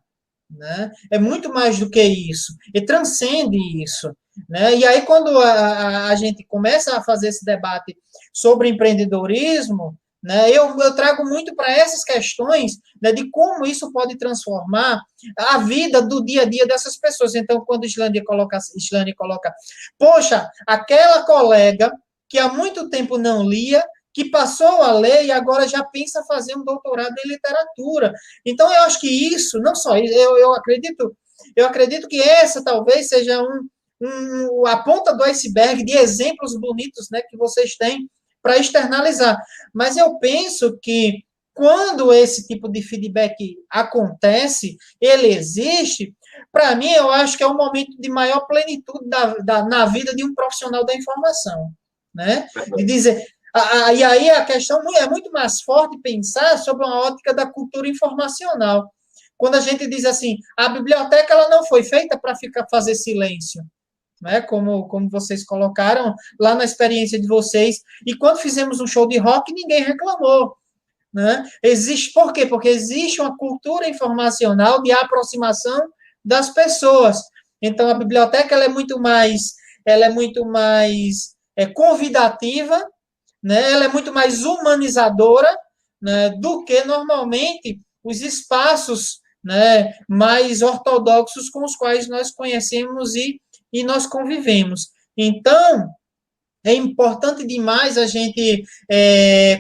A: né? É muito mais do que isso, e transcende isso, né? E aí, quando a gente começa a fazer esse debate sobre empreendedorismo, né, eu trago muito para essas questões, né, de como isso pode transformar a vida do dia a dia dessas pessoas. Então, quando Islane coloca, poxa, aquela colega que há muito tempo não lia, que passou a ler e agora já pensa fazer um doutorado em literatura. Então, eu acho que isso, não só, eu acredito que essa talvez seja a ponta do iceberg de exemplos bonitos, né, que vocês têm para externalizar. Mas eu penso que quando esse tipo de feedback acontece, ele existe, para mim, eu acho que é um momento de maior plenitude na vida de um profissional da informação. Né? De dizer, e aí a questão é muito mais forte pensar sobre uma ótica da cultura informacional. Quando a gente diz assim, a biblioteca ela não foi feita para fazer silêncio, né? Como vocês colocaram lá na experiência de vocês. E quando fizemos um show de rock, ninguém reclamou. Né? Por quê? Porque existe uma cultura informacional de aproximação das pessoas. Então, a biblioteca ela é muito mais convidativa, né? Ela é muito mais humanizadora, né, do que normalmente os espaços, né, mais ortodoxos com os quais nós conhecemos e nós convivemos. Então, é importante demais a gente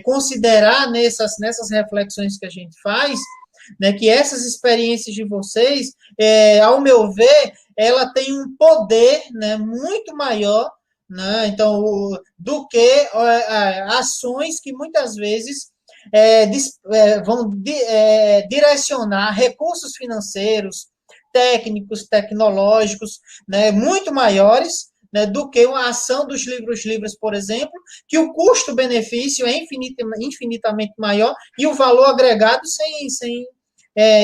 A: considerar nessas reflexões que a gente faz, né, que essas experiências de vocês, ao meu ver, ela tem um poder, né, muito maior, né, então, do que ações que muitas vezes vão direcionar recursos financeiros, técnicos, tecnológicos, né, muito maiores, né, do que uma ação dos livros livres, por exemplo, que o custo-benefício é infinitamente maior e o valor agregado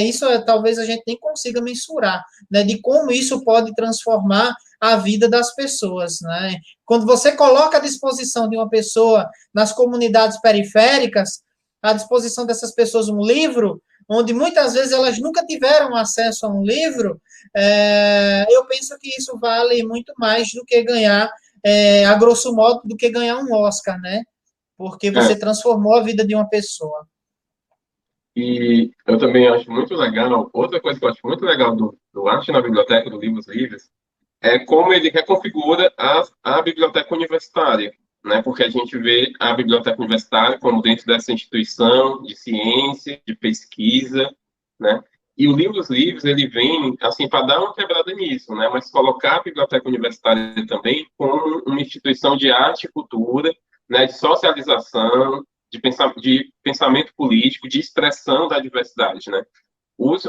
A: isso talvez a gente nem consiga mensurar, né, de como isso pode transformar a vida das pessoas, né? Quando você coloca à disposição de uma pessoa nas comunidades periféricas, à disposição dessas pessoas um livro, onde muitas vezes elas nunca tiveram acesso a um livro, eu penso que isso vale muito mais do que ganhar, a grosso modo, do que ganhar um Oscar, né? Porque você transformou a vida de uma pessoa.
C: E eu também acho muito legal, outra coisa que eu acho muito legal do Arte na Biblioteca, do Livros Livres, é como ele reconfigura a biblioteca universitária, né? Porque a gente vê a biblioteca universitária como dentro dessa instituição de ciência, de pesquisa, né? E o Livros Livres, ele vem, assim, para dar uma quebrada nisso, né? Mas colocar a biblioteca universitária também como uma instituição de arte e cultura, né? De socialização, de pensamento político, de expressão da diversidade, né? Os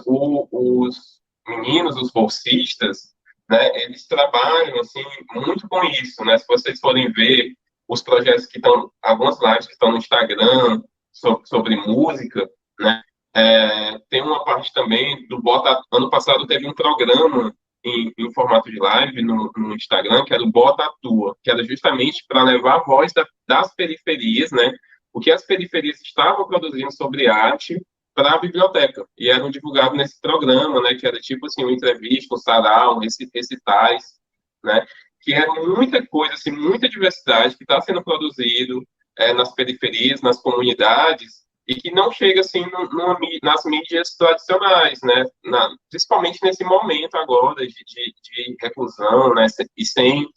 C: meninos, os bolsistas, né, eles trabalham, assim, muito com isso, né? Se vocês forem ver os projetos que estão, algumas lives que estão no Instagram sobre música, né? Tem uma parte também do Bota... Ano passado teve um programa em formato de live no Instagram, que era o Bota Atua, que era justamente para levar a voz das periferias, né? O que as periferias estavam produzindo sobre arte para a biblioteca. E eram divulgados nesse programa, né? Que era tipo assim, uma entrevista, um sarau, recitais, né? Que era muita coisa, assim, muita diversidade que está sendo produzido nas periferias, nas comunidades, e que não chega assim nas mídias tradicionais, né? Principalmente nesse momento agora de reclusão, né? E sem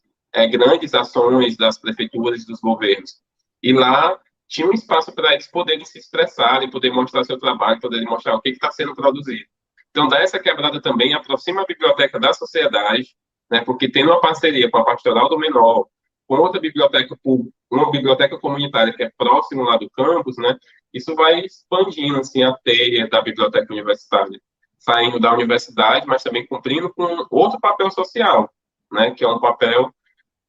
C: grandes ações das prefeituras e dos governos. E lá tinha um espaço para eles poderem se expressarem, poder mostrar seu trabalho, poderem mostrar o que está sendo produzido. Então, dá essa quebrada também, aproxima a biblioteca da sociedade, né? Porque tendo uma parceria com a Pastoral do Menor, com outra biblioteca pública, uma biblioteca comunitária que é próximo lá do campus, né? Isso vai expandindo assim a teia da biblioteca universitária, saindo da universidade, mas também cumprindo com outro papel social, né? Que é um papel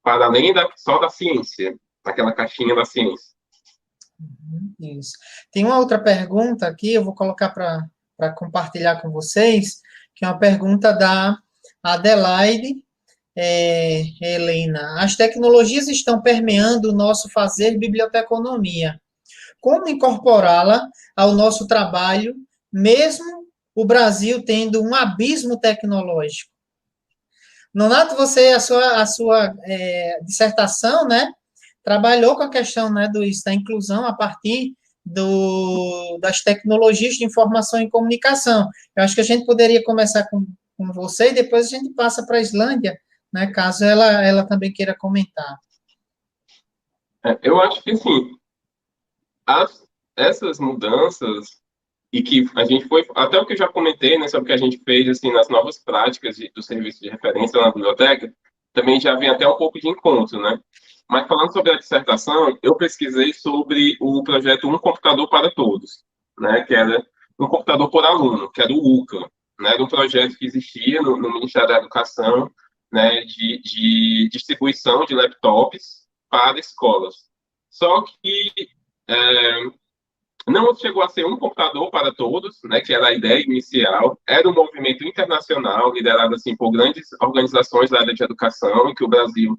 C: para além só da ciência, naquela caixinha da ciência.
A: Isso. Tem uma outra pergunta aqui, eu vou colocar para compartilhar com vocês, que é uma pergunta da Adelaide Helena. As tecnologias estão permeando o nosso fazer biblioteconomia. Como incorporá-la ao nosso trabalho, mesmo o Brasil tendo um abismo tecnológico? Nonato, você, a sua dissertação, né, trabalhou com a questão, né, da inclusão a partir das tecnologias de informação e comunicação. Eu acho que a gente poderia começar com você e depois a gente passa para a Islândia, né, caso ela também queira comentar.
C: Eu acho que, assim, essas mudanças, e que a gente foi, até o que eu já comentei, né, sobre o que a gente fez, assim, nas novas práticas do serviço de referência na biblioteca, também já vem até um pouco de encontro, né? Mas falando sobre a dissertação, eu pesquisei sobre o projeto Um Computador para Todos, né, que era um computador por aluno, que era o UCA, né, era um projeto que existia no Ministério da Educação, né, de distribuição de laptops para escolas. Só que não chegou a ser um computador para todos, né, que era a ideia inicial. Era um movimento internacional, liderado assim, por grandes organizações da área de educação, que o Brasil,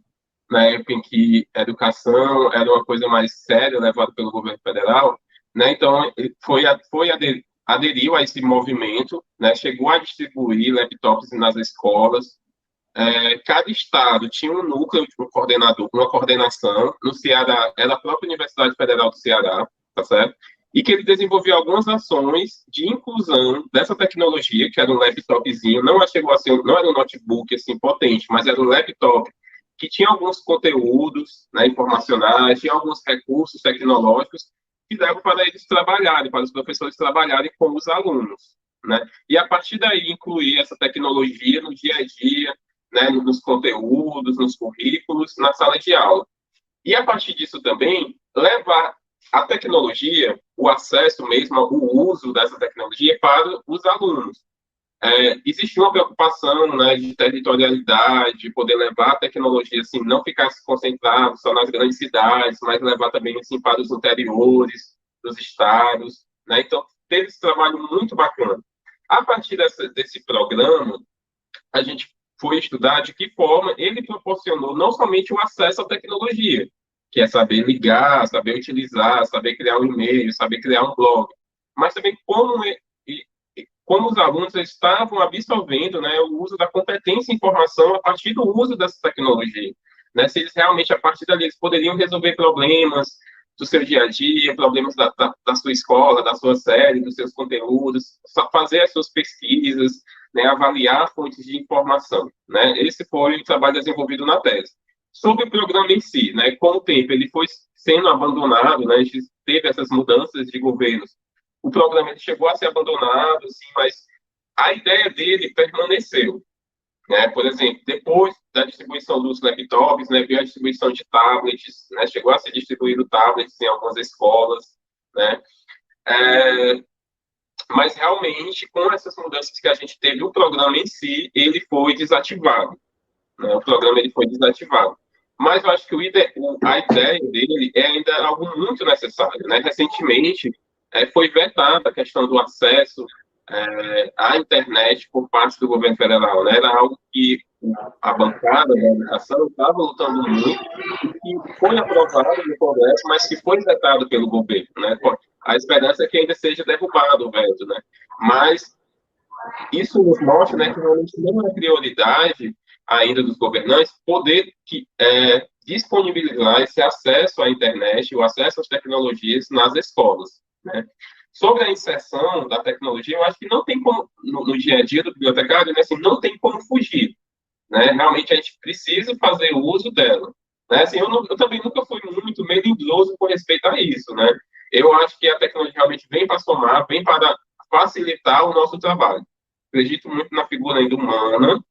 C: na época em que a educação era uma coisa mais séria, levada pelo governo federal, né, então aderiu a esse movimento, né, chegou a distribuir laptops nas escolas. Cada estado tinha um núcleo, um coordenador, uma coordenação. No Ceará, era a própria Universidade Federal do Ceará, tá certo? E que ele desenvolveu algumas ações de inclusão dessa tecnologia, que era um laptopzinho, não chegou a ser, não era um notebook assim potente, mas era um laptop que tinha alguns conteúdos, né, informacionais, tinha alguns recursos tecnológicos que davam para eles trabalharem, para os professores trabalharem com os alunos, né? E a partir daí incluir essa tecnologia no dia a dia, né, nos conteúdos, nos currículos, na sala de aula. E a partir disso também levar a tecnologia, o acesso mesmo, o uso dessa tecnologia para os alunos. Existia uma preocupação, né, de territorialidade, de poder levar a tecnologia, assim, não ficar concentrado só nas grandes cidades, mas levar também, assim, para os interiores dos estados, né? Então, teve esse trabalho muito bacana. A partir desse programa, a gente foi estudar de que forma ele proporcionou não somente o acesso à tecnologia, que é saber ligar, saber utilizar, saber criar um e-mail, saber criar um blog, mas também como os alunos estavam absorvendo, né, o uso da competência em informação a partir do uso dessa tecnologia. Né? Se eles realmente, a partir dali, eles poderiam resolver problemas do seu dia a dia, problemas da sua escola, da sua série, dos seus conteúdos, fazer as suas pesquisas, né, avaliar fontes de informação. Né? Esse foi o trabalho desenvolvido na tese. Sobre o programa em si, né, com o tempo, ele foi sendo abandonado, né, a gente teve essas mudanças de governos. O programa ele chegou a ser abandonado, assim, mas a ideia dele permaneceu. Né? Por exemplo, depois da distribuição dos laptops, né, veio a distribuição de tablets, né, chegou a ser distribuído tablets em algumas escolas, né? Mas realmente, com essas mudanças que a gente teve, o programa em si, ele foi desativado. Né? O programa ele foi desativado. Mas eu acho que a ideia dele é ainda algo muito necessário. Né? Recentemente, foi vetada a questão do acesso à internet por parte do governo federal. Né? Era algo que a bancada da educação estava lutando muito e que foi aprovado no Congresso, mas que foi vetado pelo governo. Né? A esperança é que ainda seja derrubado o veto. Né? Mas isso nos mostra, né, que realmente não é prioridade ainda dos governantes poder disponibilizar esse acesso à internet, o acesso às tecnologias nas escolas. Né? Sobre a inserção da tecnologia, eu acho que não tem como, no dia a dia do bibliotecário, né, assim, não tem como fugir. Né? Realmente a gente precisa fazer uso dela. Né? Assim, eu também nunca fui muito melindroso com respeito a isso. Né? Eu acho que a tecnologia realmente vem para somar, vem para facilitar o nosso trabalho. Acredito muito na figura ainda humana,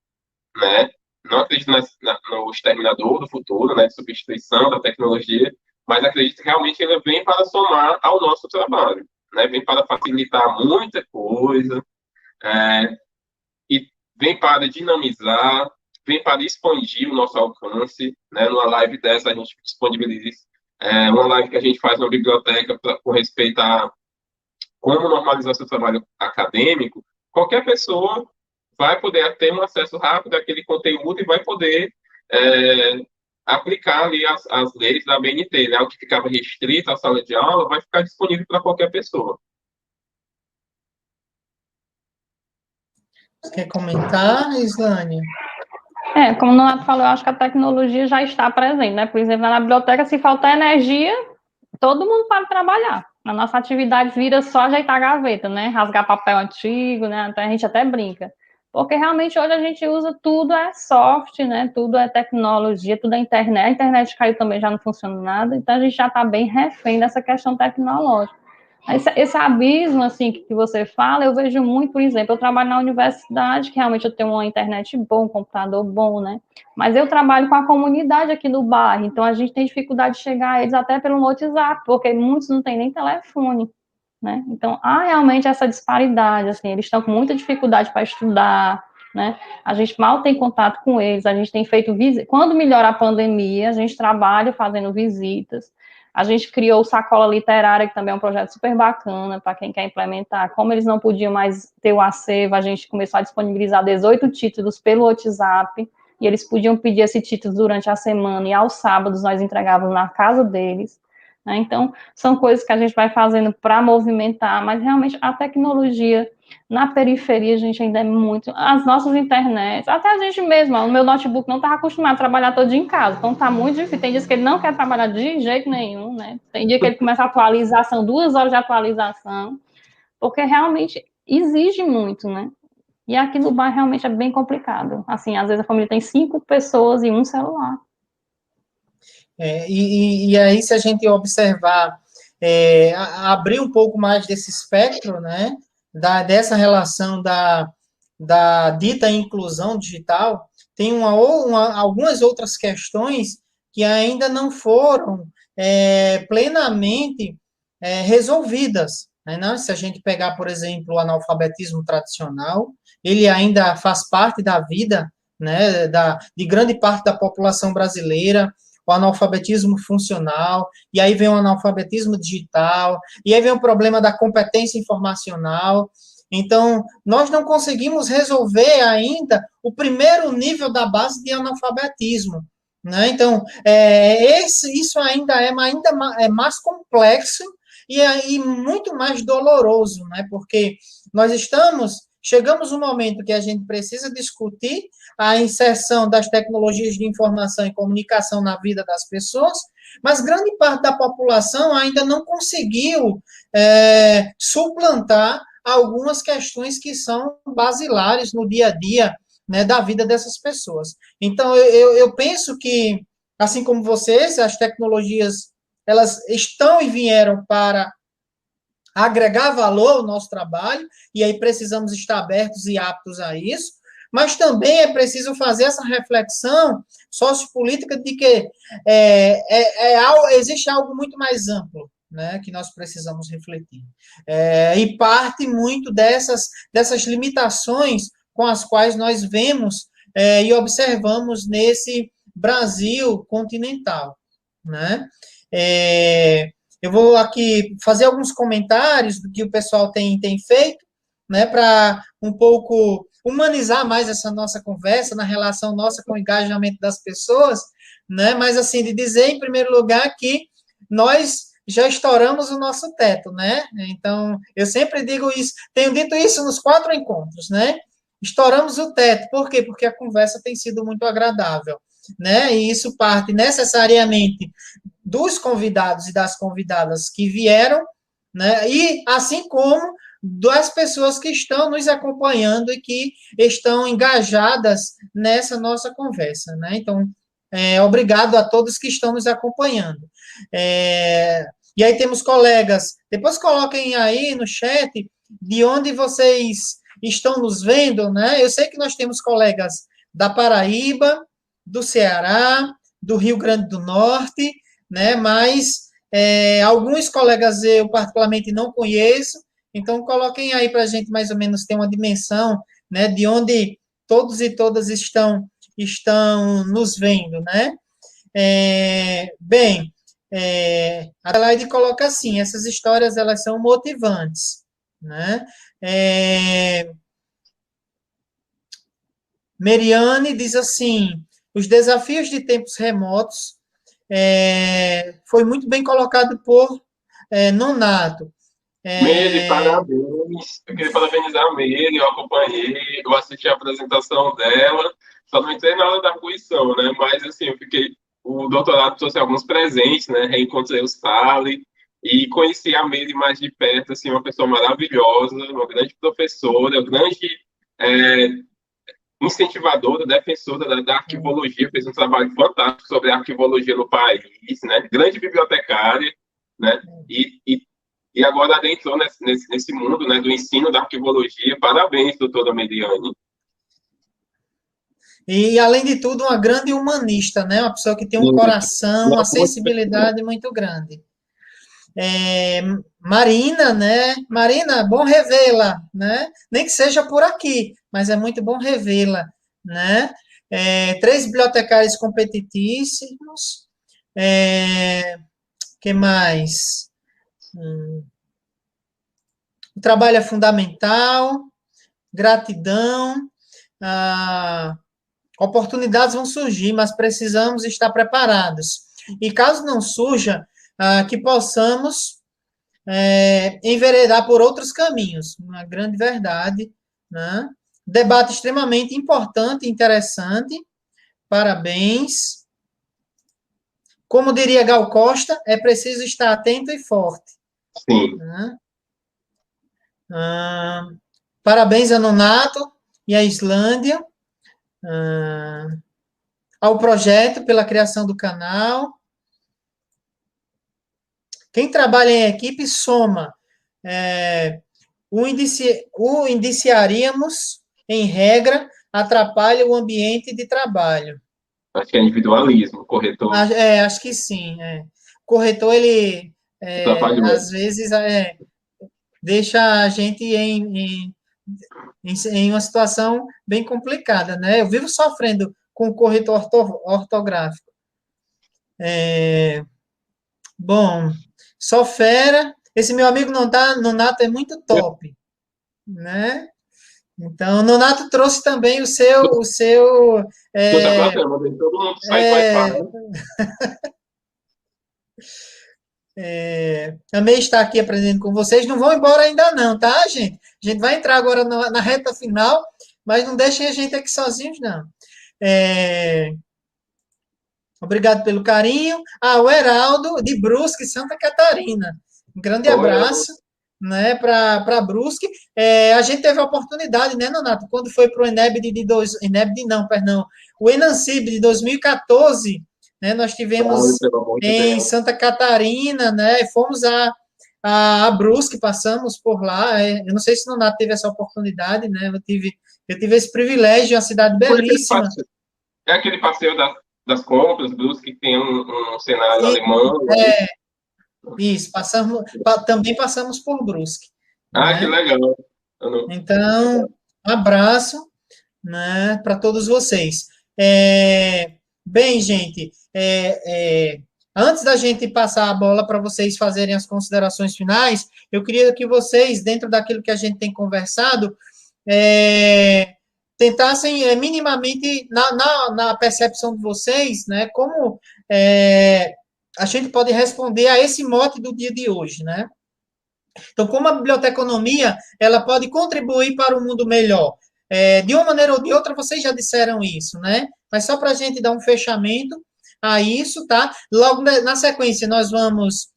C: né? Não acredito no exterminador do futuro, né? De substituição da tecnologia, mas acredito que realmente ele vem para somar ao nosso trabalho, né? Vem para facilitar muita coisa, e vem para dinamizar, vem para expandir o nosso alcance, né? Numa live dessa a gente disponibiliza uma live que a gente faz na biblioteca com respeito a como normalizar seu trabalho acadêmico. Qualquer pessoa vai poder ter um acesso rápido àquele conteúdo e vai poder aplicar ali as leis da BNT, né? O que ficava restrito à sala de aula vai ficar disponível para qualquer pessoa.
A: Você quer comentar, Islane?
B: Como o Nonato falou, eu acho que a tecnologia já está presente, né? Por exemplo, na biblioteca, se faltar energia, todo mundo para trabalhar. A nossa atividade vira só ajeitar a gaveta, né? Rasgar papel antigo, né? A gente até brinca. Porque realmente hoje a gente usa tudo software, né? Tudo é tecnologia, tudo é internet. A internet caiu também, já não funciona nada. Então a gente já está bem refém dessa questão tecnológica. Esse abismo, assim, que você fala, eu vejo muito, por exemplo, eu trabalho na universidade, que realmente eu tenho uma internet boa, um computador bom, né? Mas eu trabalho com a comunidade aqui no bairro, então a gente tem dificuldade de chegar a eles até pelo WhatsApp, porque muitos não têm nem telefone, né? Então, há realmente essa disparidade, assim, eles estão com muita dificuldade para estudar, né? A gente mal tem contato com eles, a gente tem feito visitas. Quando melhora a pandemia, a gente trabalha fazendo visitas. A gente criou o Sacola Literária, que também é um projeto super bacana para quem quer implementar. Como eles não podiam mais ter o acervo, a gente começou a disponibilizar 18 títulos pelo WhatsApp, e eles podiam pedir esse título durante a semana, e aos sábados nós entregávamos na casa deles. Né? Então, são coisas que a gente vai fazendo para movimentar, mas realmente a tecnologia na periferia, a gente ainda é muito... As nossas internets, até a gente mesmo, o meu notebook não estava acostumado a trabalhar todo dia em casa, então está muito difícil. Tem dias que ele não quer trabalhar de jeito nenhum, né? Tem dia que ele começa a atualização, 2 horas de atualização, porque realmente exige muito, né? E aqui no bairro realmente é bem complicado. Assim, às vezes a família tem 5 pessoas e um celular.
A: E aí, se a gente observar, abrir um pouco mais desse espectro, né, dessa relação da dita inclusão digital, tem algumas outras questões que ainda não foram plenamente resolvidas. Né? Se a gente pegar, por exemplo, o analfabetismo tradicional, ele ainda faz parte da vida, né, de grande parte da população brasileira, o analfabetismo funcional, e aí vem o analfabetismo digital, e aí vem o problema da competência informacional. Então, nós não conseguimos resolver ainda o primeiro nível da base de analfabetismo. Né? Então, isso ainda é mais complexo e muito mais doloroso, né? Porque nós chegamos um momento que a gente precisa discutir a inserção das tecnologias de informação e comunicação na vida das pessoas, mas grande parte da população ainda não conseguiu suplantar algumas questões que são basilares no dia a dia, né, da vida dessas pessoas. Então, eu penso que, assim como vocês, as tecnologias, elas estão e vieram para agregar valor ao nosso trabalho, e aí precisamos estar abertos e aptos a isso, mas também é preciso fazer essa reflexão sociopolítica de que existe algo muito mais amplo, né, que nós precisamos refletir. E parte muito dessas limitações com as quais nós vemos e observamos nesse Brasil continental, né? Eu vou aqui fazer alguns comentários do que o pessoal tem feito, né, para um pouco humanizar mais essa nossa conversa, na relação nossa com o engajamento das pessoas, né, mas assim, de dizer, em primeiro lugar, que nós já estouramos o nosso teto, né, então, eu sempre digo isso, tenho dito isso nos 4 encontros, né, estouramos o teto, por quê? Porque a conversa tem sido muito agradável, né, e isso parte necessariamente dos convidados e das convidadas que vieram, né, e assim como das pessoas que estão nos acompanhando e que estão engajadas nessa nossa conversa, né, então, obrigado a todos que estão nos acompanhando. E aí temos colegas, depois coloquem aí no chat de onde vocês estão nos vendo, né, eu sei que nós temos colegas da Paraíba, do Ceará, do Rio Grande do Norte, né, mas alguns colegas eu particularmente não conheço, então coloquem aí para a gente mais ou menos ter uma dimensão, né, de onde todos e todas estão nos vendo, né. Bem, a Adelaide coloca assim, essas histórias elas são motivantes, né. Meriane diz assim, os desafios de tempos remotos foi muito bem colocado por Nonato.
C: Meire, parabéns. Eu queria parabenizar a Meire, eu acompanhei, eu assisti a apresentação dela, só não entrei na hora da fruição, né? Mas, assim, o doutorado trouxe alguns presentes, né? Reencontrei o Sally e conheci a Meire mais de perto, assim, uma pessoa maravilhosa, uma grande professora, grande incentivadora, defensora da arquivologia, fez um trabalho fantástico sobre a arquivologia no país, né? Grande bibliotecária, né? E agora adentrou nesse mundo, né, do ensino da arquivologia. Parabéns, doutora Mediane.
A: E, além de tudo, uma grande humanista, né? Uma pessoa que tem um coração, uma sensibilidade muito grande. Marina, né? Marina, bom revê-la, né? Nem que seja por aqui, mas é muito bom revê-la, né? 3 bibliotecários competitíssimos. Que mais? O trabalho é fundamental, gratidão, oportunidades vão surgir, mas precisamos estar preparados. E caso não surja, que possamos enveredar por outros caminhos, uma grande verdade, né? Debate extremamente importante e interessante, parabéns. Como diria Gal Costa, é preciso estar atento e forte.
C: Sim.
A: Né? Parabéns a Nonato e a Islândia, ao projeto pela criação do canal. Quem trabalha em equipe soma. O indiciaríamos, em regra, atrapalha o ambiente de trabalho.
C: Acho que é individualismo, corretor
A: Acho que sim. O corretor, ele,
C: atrapalhou.
A: às vezes, deixa a gente em uma situação bem complicada, né? Eu vivo sofrendo com o corretor ortográfico. Bom, só fera. Esse meu amigo Nonato é muito top, né? Então, o Nonato trouxe também
C: Puxa pra
A: é,
C: cima, todo mundo sai faz
A: é,
C: parte.
A: amei estar aqui aprendendo com vocês. Não vão embora ainda não, tá, gente? A gente vai entrar agora na reta final, mas não deixem a gente aqui sozinhos, não. É, obrigado pelo carinho. O Heraldo, de Brusque, Santa Catarina. Um grande
C: Oi,
A: abraço, né, para Brusque. A gente teve a oportunidade, né, Nonato, quando foi para o Eneb não, perdão, o Enancib de 2014, né, nós tivemos
C: pelo amor de
A: em
C: Deus.
A: Santa Catarina, né, e fomos a Brusque, passamos por lá. Eu não sei se o Nonato teve essa oportunidade, né, eu tive esse privilégio, uma cidade
C: Foi aquele
A: belíssima.
C: passeio, é aquele passeio das compras, que tem um cenário
A: E,
C: alemão.
A: é, Isso, também passamos por Brusque,
C: Ah, que
A: né?
C: legal. Eu não-
A: Então, um abraço, né, para todos vocês. É, bem, gente, antes da gente passar a bola para vocês fazerem as considerações finais, eu queria que vocês, dentro daquilo que a gente tem conversado, é, tentassem minimamente, na percepção de vocês, né, como a gente pode responder a esse mote do dia de hoje, né? Então, como a biblioteconomia, ela pode contribuir para um mundo melhor? De uma maneira ou de outra, vocês já disseram isso, né? Mas só para a gente dar um fechamento a isso, tá? Logo na sequência, nós vamos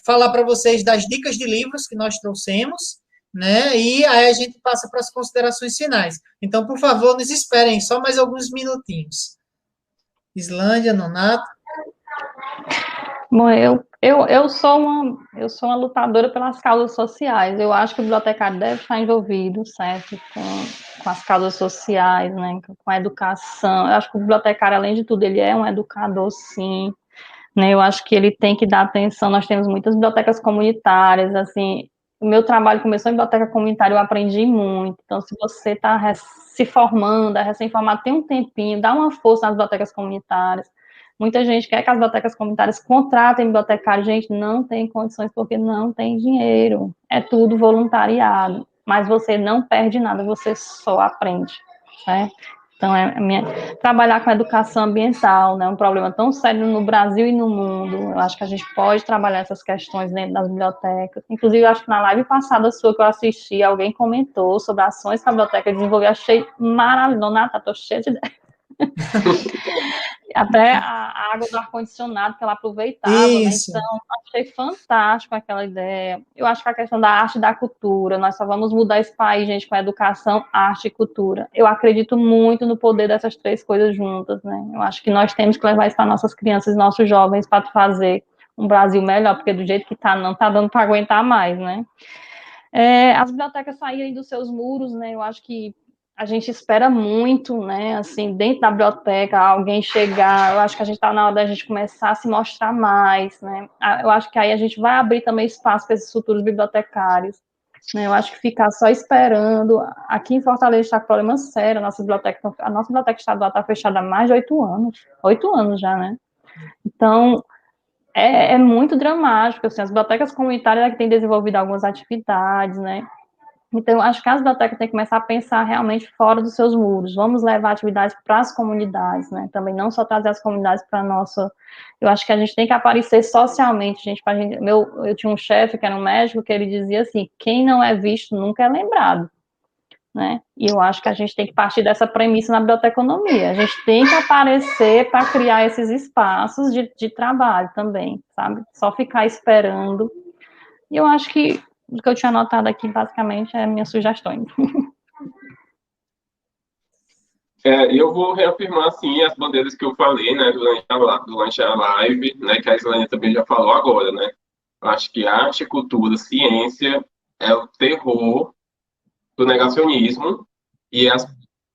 A: falar para vocês das dicas de livros que nós trouxemos, né? E aí a gente passa para as considerações finais. Então, por favor, nos esperem só mais alguns minutinhos. Islândia, Nonato.
B: Bom, eu sou uma lutadora pelas causas sociais. Eu acho que o bibliotecário deve estar envolvido, certo, com as causas sociais, né, com a educação. Eu acho que o bibliotecário, além de tudo, ele é um educador, sim, né, eu acho que ele tem que dar atenção. Nós temos muitas bibliotecas comunitárias, assim, o meu trabalho começou em biblioteca comunitária, eu aprendi muito. Então, se você está se formando, é recém-formado, tem um tempinho, dá uma força nas bibliotecas comunitárias. Muita gente quer que as bibliotecas comunitárias contratem bibliotecário, gente, não tem condições porque não tem dinheiro. É tudo voluntariado, mas você não perde nada, você só aprende, né? Então, trabalhar com educação ambiental, né, um problema tão sério no Brasil e no mundo. Eu acho que a gente pode trabalhar essas questões dentro das bibliotecas. Inclusive, eu acho que na live passada sua que eu assisti, alguém comentou sobre ações que a biblioteca desenvolveu. Achei maravilhoso. Nata, estou cheia de ideia. Até a água do ar-condicionado que ela aproveitava, né?
A: Isso.
B: Então, achei fantástico aquela ideia. Eu acho que a questão da arte e da cultura, nós só vamos mudar esse país, gente, com educação, arte e cultura. Eu acredito muito no poder dessas três coisas juntas, né? Eu acho que nós temos que levar isso para nossas crianças e nossos jovens para fazer um Brasil melhor, porque do jeito que está, não está dando para aguentar mais, né? As bibliotecas saírem dos seus muros, né? Eu acho que a gente espera muito, né? Assim, dentro da biblioteca, alguém chegar. Eu acho que a gente está na hora da gente começar a se mostrar mais, né? Eu acho que aí a gente vai abrir também espaço para esses futuros bibliotecários. Né? Eu acho que ficar só esperando. Aqui em Fortaleza está com problema sério. A nossa biblioteca estadual está fechada há mais de 8 anos. 8 anos já, né? Então, é muito dramático. Assim, as bibliotecas comunitárias é que têm desenvolvido algumas atividades, né? Então, acho que as bibliotecas têm que começar a pensar realmente fora dos seus muros. Vamos levar atividades para as comunidades, né? Também não só trazer as comunidades para a nossa... Eu acho que a gente tem que aparecer socialmente, gente. Eu tinha um chefe que era um médico que ele dizia assim, quem não é visto nunca é lembrado, né? E eu acho que a gente tem que partir dessa premissa na biblioteconomia. A gente tem que aparecer para criar esses espaços de trabalho também, sabe? Só ficar esperando. E eu acho que o que eu tinha anotado aqui, basicamente, é minhas sugestões.
C: Eu vou reafirmar, sim, as bandeiras que eu falei, né, durante a live, né, que a Islânia também já falou agora, né. Eu acho que arte, cultura, ciência é o terror do negacionismo e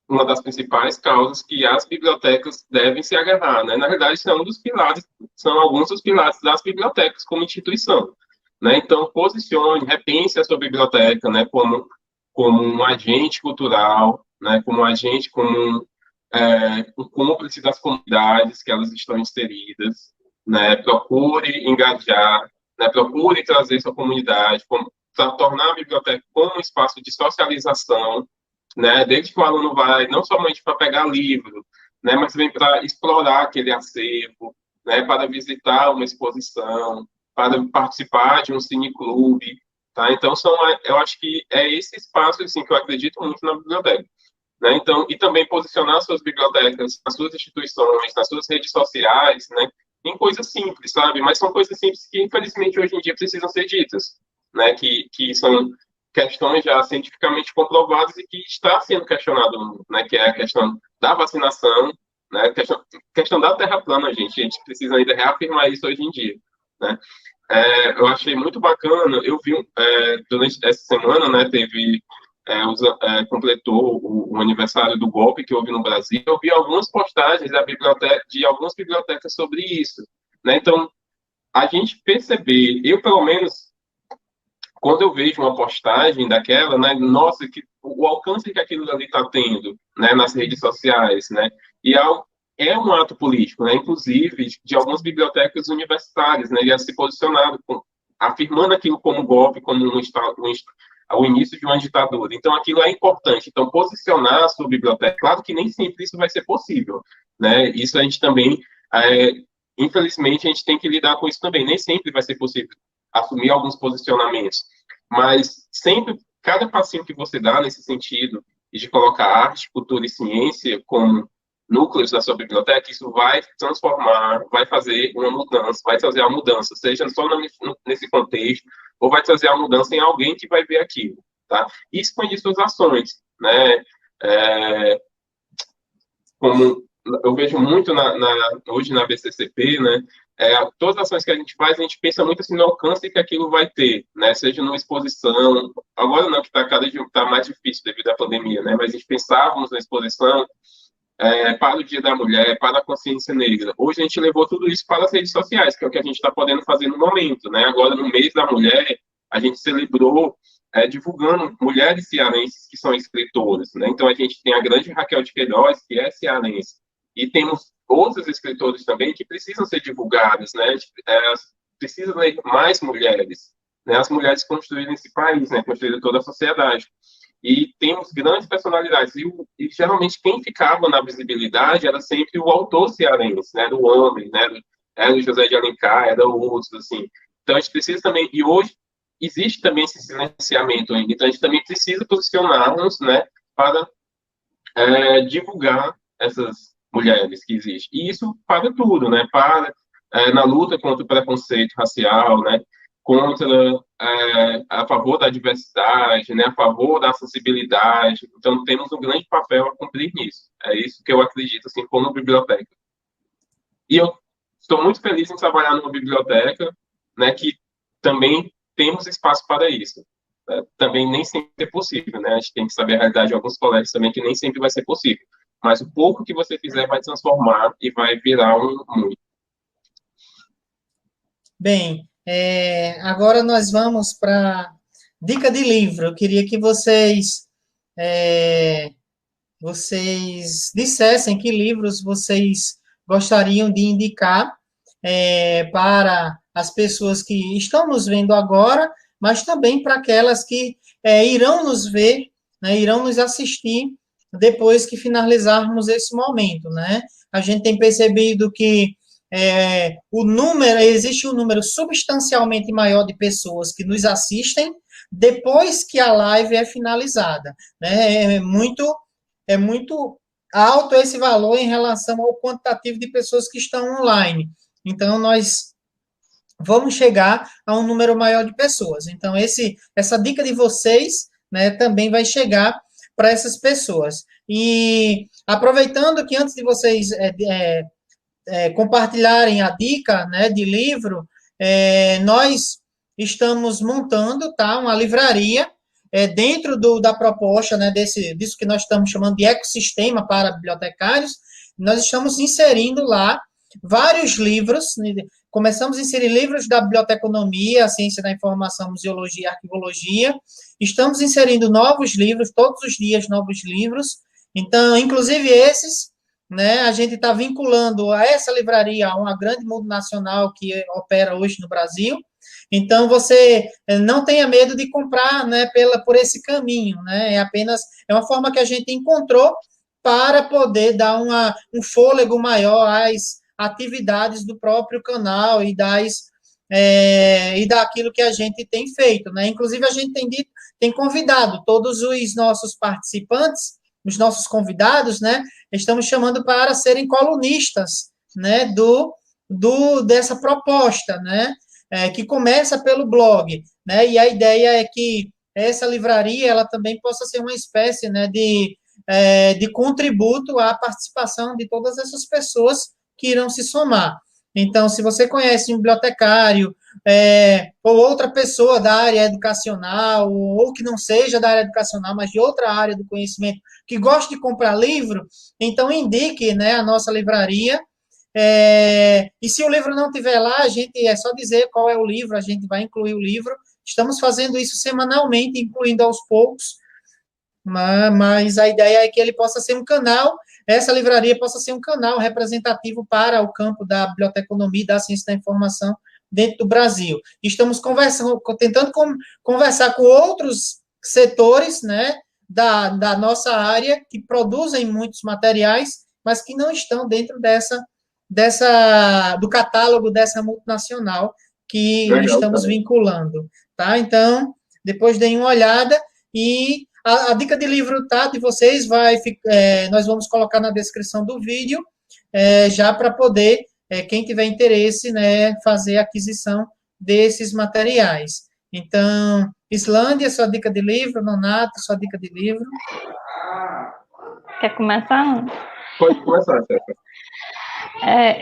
C: uma das principais causas que as bibliotecas devem se agarrar, né. Na verdade, são alguns dos pilares das bibliotecas como instituição, né. Então, posicione, repense a sua biblioteca, né, como um agente cultural, né, como um agente, como um cúmplice das comunidades que elas estão inseridas, né, procure engajar, né, procure trazer sua comunidade, tornar a biblioteca como um espaço de socialização, né, desde que o aluno vai não somente para pegar livro, né, mas também para explorar aquele acervo, né, para visitar uma exposição, para participar de um cineclube, tá? Então, eu acho que é esse espaço assim, que eu acredito muito na biblioteca. Né? Então, e também posicionar suas bibliotecas, nas suas instituições, nas suas redes sociais, né? Em coisas simples, sabe? Mas são coisas simples que, infelizmente, hoje em dia precisam ser ditas, né? Que são questões já cientificamente comprovadas e que está sendo questionado, né? Que é a questão da vacinação, né? Questão da terra plana, gente. A gente precisa ainda reafirmar isso hoje em dia, né? Eu achei muito bacana. Eu vi durante essa semana, né? Completou o aniversário do golpe que houve no Brasil. Eu vi algumas postagens de algumas bibliotecas sobre isso, né? Então, a gente perceber, eu pelo menos, quando eu vejo uma postagem daquela, né? Nossa, o alcance que aquilo ali está tendo, né? Nas redes sociais, né? E é um ato político, né? Inclusive de algumas bibliotecas universitárias, né? Já se posicionado, afirmando aquilo como golpe, como o início de uma ditadura. Então, aquilo é importante. Então, posicionar a sua biblioteca, claro que nem sempre isso vai ser possível, né? Isso a gente também, infelizmente, a gente tem que lidar com isso também. Nem sempre vai ser possível assumir alguns posicionamentos, mas sempre, cada passinho que você dá nesse sentido, e de colocar arte, cultura e ciência como núcleos da sua biblioteca, isso vai transformar, vai fazer uma mudança, vai trazer a mudança, seja só nesse contexto, ou vai trazer a mudança em alguém que vai ver aquilo, tá? E expandir suas ações, né? Como eu vejo muito hoje na BCCP, né? Todas as ações que a gente faz, a gente pensa muito assim no alcance que aquilo vai ter, né? Seja numa exposição, agora não, que está cada dia tá mais difícil devido à pandemia, né? Mas a gente pensávamos na exposição para o Dia da Mulher, para a consciência negra. Hoje a gente levou tudo isso para as redes sociais, que é o que a gente está podendo fazer no momento, né? Agora, no mês da mulher, a gente celebrou divulgando mulheres cearenses que são escritoras, né? Então, a gente tem a grande Raquel de Queiroz, que é cearense, e temos outros escritores também que precisam ser divulgados, né? Precisa ler mais mulheres, né? As mulheres construíram esse país, né? Construíram toda a sociedade. E temos grandes personalidades. E geralmente quem ficava na visibilidade era sempre o autor cearense, né? Do homem, né? Era o José de Alencar, era outros, assim. Então a gente precisa também, e hoje existe também esse silenciamento ainda, então a gente também precisa posicionar-nos, né? Para divulgar essas mulheres que existem. E isso para tudo, né? Na luta contra o preconceito racial, né? A favor da diversidade, né, a favor da acessibilidade. Então, temos um grande papel a cumprir nisso. É isso que eu acredito, assim, como biblioteca. E eu estou muito feliz em trabalhar numa biblioteca, né, que também temos espaço para isso. Também nem sempre é possível, né? A gente tem que saber a realidade de alguns colégios também, que nem sempre vai ser possível. Mas o pouco que você fizer vai transformar e vai virar um muito.
A: Bem, agora nós vamos para dica de livro. Eu queria que vocês dissessem que livros vocês gostariam de indicar para as pessoas que estão nos vendo agora, mas também para aquelas que irão nos ver, né, irão nos assistir depois que finalizarmos esse momento, né? A gente tem percebido que existe um número substancialmente maior de pessoas que nos assistem depois que a live é finalizada, né? É muito alto esse valor em relação ao quantitativo de pessoas que estão online. Então, nós vamos chegar a um número maior de pessoas. Então, essa dica de vocês, né, também vai chegar para essas pessoas. E aproveitando que antes de vocês compartilharem a dica, né, de livro, nós estamos montando, tá, uma livraria dentro da proposta, né, disso que nós estamos chamando de ecossistema para bibliotecários. Nós estamos inserindo lá vários livros. Começamos a inserir livros da biblioteconomia, a ciência da informação, museologia e arquivologia. Estamos inserindo novos livros, todos os dias novos livros. Então, inclusive esses, né, a gente está vinculando a essa livraria a uma grande multinacional que opera hoje no Brasil. Então, você não tenha medo de comprar, né, por esse caminho, né? É uma forma que a gente encontrou para poder dar um fôlego maior às atividades do próprio canal e daquilo que a gente tem feito, né? Inclusive, a gente tem convidado todos os nossos participantes, os nossos convidados, né? Estamos chamando para serem colunistas, né? Dessa proposta, né? Que começa pelo blog, né? E a ideia é que essa livraria ela também possa ser uma espécie, né, de contributo à participação de todas essas pessoas que irão se somar. Então, se você conhece um bibliotecário ou outra pessoa da área educacional, ou que não seja da área educacional, mas de outra área do conhecimento, que gosta de comprar livro, então indique, né, a nossa livraria. E se o livro não estiver lá, a gente é só dizer qual é o livro, a gente vai incluir o livro. Estamos fazendo isso semanalmente, incluindo aos poucos, mas a ideia é que ele possa ser um canal, essa livraria possa ser um canal representativo para o campo da biblioteconomia e da ciência da informação dentro do Brasil. Estamos tentando conversar com outros setores, né, da nossa área, que produzem muitos materiais, mas que não estão dentro do catálogo dessa multinacional que estamos vinculando, tá? Então, depois deem uma olhada e a dica de livro, tá, de vocês nós vamos colocar na descrição do vídeo, já para poder, quem tiver interesse, né, fazer a aquisição desses materiais. Então, Islândia, sua dica de livro, Nonato, sua dica de livro.
B: Quer começar?
C: Pode começar, César.